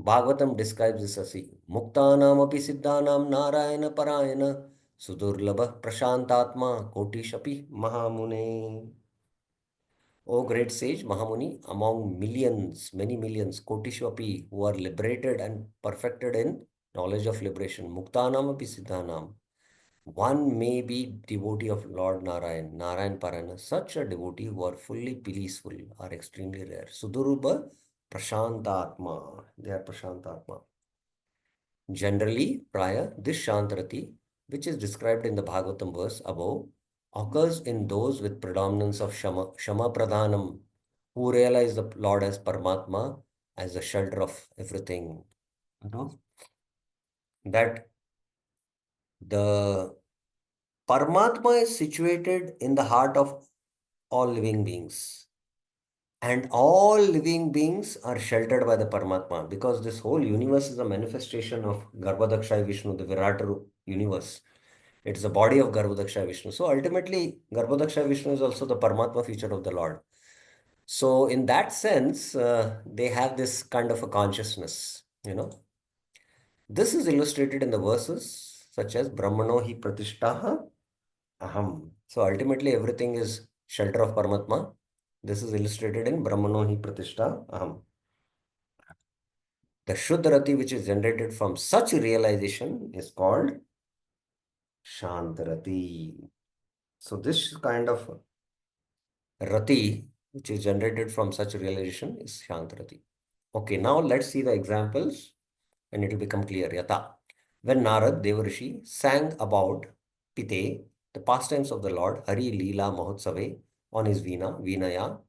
Bhagavatam describes this as Muktanam api siddhanam narayana parayana sudurlabha prashantatma kotishapi mahamune. O great sage Mahamuni, among millions, many millions, Kotishwapi, who are liberated and perfected in knowledge of liberation, Muktanam api Siddhanam. One may be devotee of Lord Narayan, Narayan Parana. Such a devotee who are fully peaceful are extremely rare. Suduruba Prashantatma. They are Prashantatma. Generally, prior, this Shantarati, which is described in the Bhagavatam verse above, occurs in those with predominance of Shama Pradhanam, who realize the Lord as Paramatma, as the shelter of everything. You know, that the Paramatma is situated in the heart of all living beings. And all living beings are sheltered by the Paramatma, because this whole universe is a manifestation of Garbhadakshay Vishnu, the Virat universe. It's the body of Garbhadakshay Vishnu. So ultimately, Garbhadakshay Vishnu is also the Paramatma feature of the Lord. So in that sense, they have this kind of a consciousness, you know. This is illustrated in the verses such as Brahmano hi pratishtaha aham. So ultimately, everything is shelter of Paramatma. This is illustrated in Brahmano hi pratishta aham. The Shuddharati, which is generated from such realization, is called Shantarati. So this kind of Rati, which is generated from such realization, is Shantarati. Okay, now let's see the examples and it will become clear. Yata. When Narad Devarishi sang about Pite, the pastimes of the Lord, Hari Leela Mahotsave, on his Veena, Veenaya,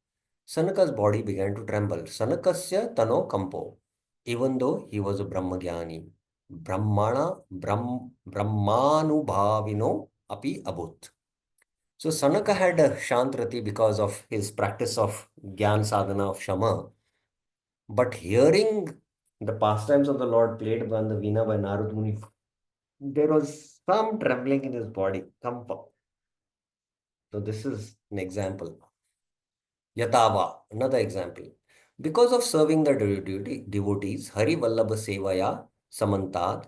Sanaka's body began to tremble. Sanakasya Tano Kampo, even though he was a Brahmagyani. Brahmanubhavino Api Abhut. So Sanaka had a Shantrati because of his practice of Gyan Sadhana of Shama. But hearing the pastimes of the Lord played on the Veena by Narad Muni, there was some trembling in his body. Kampa. So this is an example. Yatava, another example. Because of serving the devotees, Hari Vallabha Sevaya Samantad,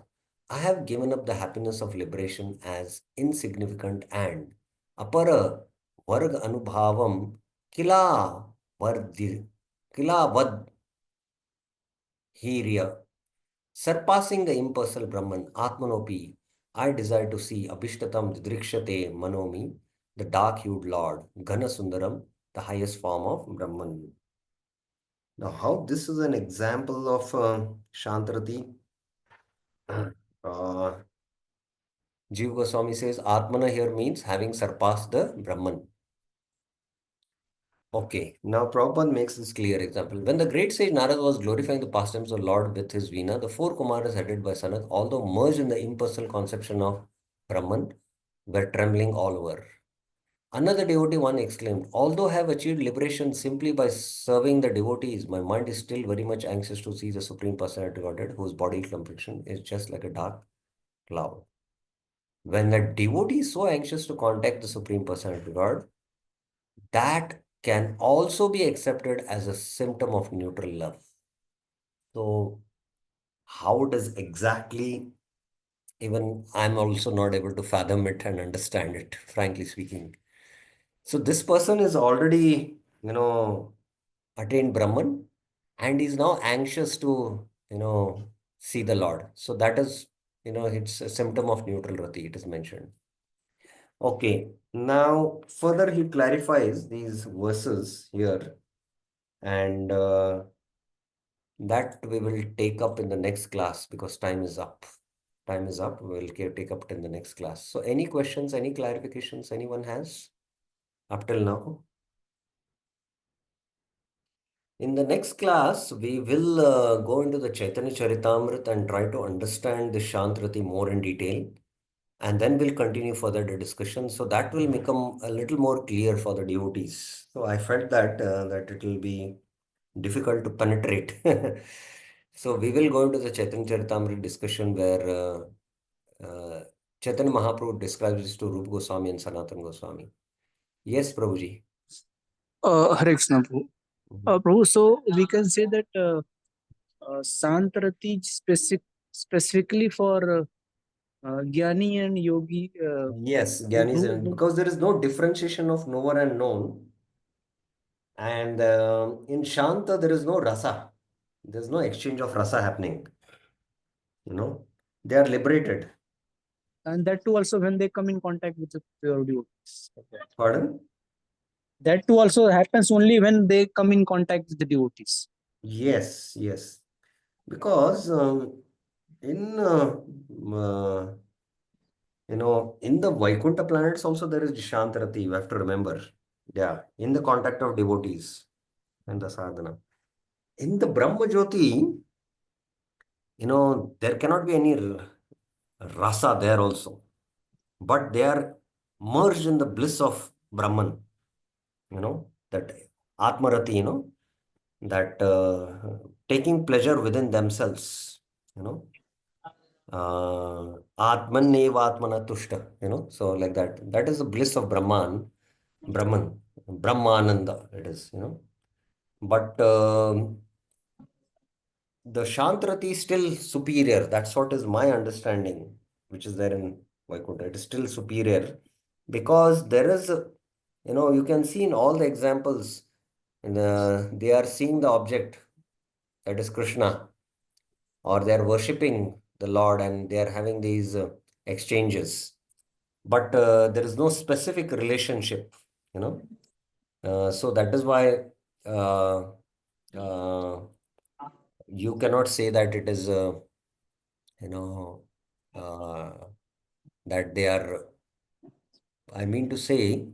I have given up the happiness of liberation as insignificant and apara varg anubhavam kila vardi kila vad hirya, surpassing the impersonal Brahman, Atmanopi. I desire to see Abhishtatam Didrikshate Manomi, the dark-hued Lord, Ghana Sundaram, the highest form of Brahman. Now, how this is an example of Shantarati? Uh, Jiva Goswami says Atmana here means having surpassed the Brahman. Okay, now Prabhupada makes this clear example. When the great sage Narad was glorifying the pastimes of Lord with his Veena, the four Kumaras headed by Sanak, although merged in the impersonal conception of Brahman, were trembling all over. Another devotee one exclaimed, although I have achieved liberation simply by serving the devotees, my mind is still very much anxious to see the Supreme Personality Godhead, whose body complexion is just like a dark cloud. When the devotee is so anxious to contact the Supreme Personality God, that can also be accepted as a symptom of neutral love. So, how does exactly, even I'm also not able to fathom it and understand it, frankly speaking. So, this person is already, attained Brahman and is now anxious to, see the Lord. So, that is, it's a symptom of neutral rati, it is mentioned. Okay, now further he clarifies these verses here, and that we will take up in the next class because time is up. Time is up. We will take up it in the next class. So, any questions, any clarifications anyone has up till now? In the next class, we will go into the Chaitanya Charitamrita and try to understand the Shantrati more in detail. And then we'll continue further the discussion. So that will become a little more clear for the devotees. So I felt that it will be difficult to penetrate. So we will go into the Chaitanya Charitamrita discussion where Chaitanya Mahaprabhu describes this to Rupa Goswami and Sanatana Goswami. Yes, Prabhuji. Hare Krishna, Prabhu. Prabhu, so we can say that Santarati specifically for Jnani and Yogi Yes, who, Gyanis, because there is no differentiation of knower and known. And in Shanta, there is no rasa. There's no exchange of rasa happening. You know, They are liberated. And that too also when they come in contact with the pure devotees. Pardon? That too also happens only when they come in contact with the devotees. Yes, yes. Because in in the Vaikuntha planets also there is Shantarati, you have to remember. Yeah, in the contact of devotees and the sadhana. In the Brahma Jyoti, there cannot be any rasa there also. But they are merged in the bliss of Brahman, that Atmarati, that taking pleasure within themselves, Atman eva Atmana Tushta, so like that. That is the bliss of Brahman, Brahmananda, it is, But the Shantrati is still superior. That's what is my understanding, which is there in Vaikuntha. It is still superior because there is, you can see in all the examples, they are seeing the object, that is Krishna, or they are worshipping the Lord and they are having these exchanges. But there is no specific relationship, so that is why uh, uh, you cannot say that it is, you know, uh, that they are, I mean to say,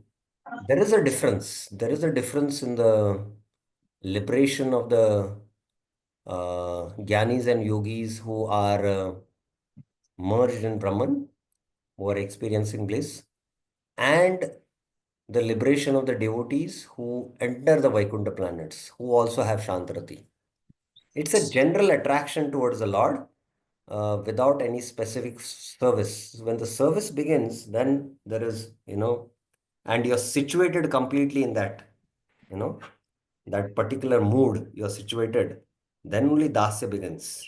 there is a difference. There is a difference in the liberation of the Gyanis and Yogis who are merged in Brahman, who are experiencing bliss, and the liberation of the devotees who enter the Vaikuntha planets, who also have Shantarati. It's a general attraction towards the Lord without any specific service. When the service begins, then there is, and you're situated completely in that, that particular mood you're situated, then only dasya begins.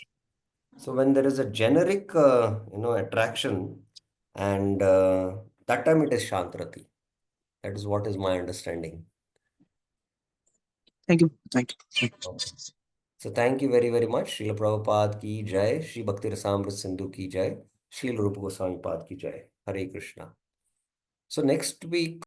So when there is a generic, attraction, and that time it is Shantrati. That is what is my understanding. Thank you. Thank you. Okay. So thank you very, very much. Srila Prabhupada ki jai, Shri Bhakti Rasamrita Sindhu ki jai, Srila Rupa Goswami Pad ki jai. Hare Krishna. So next week,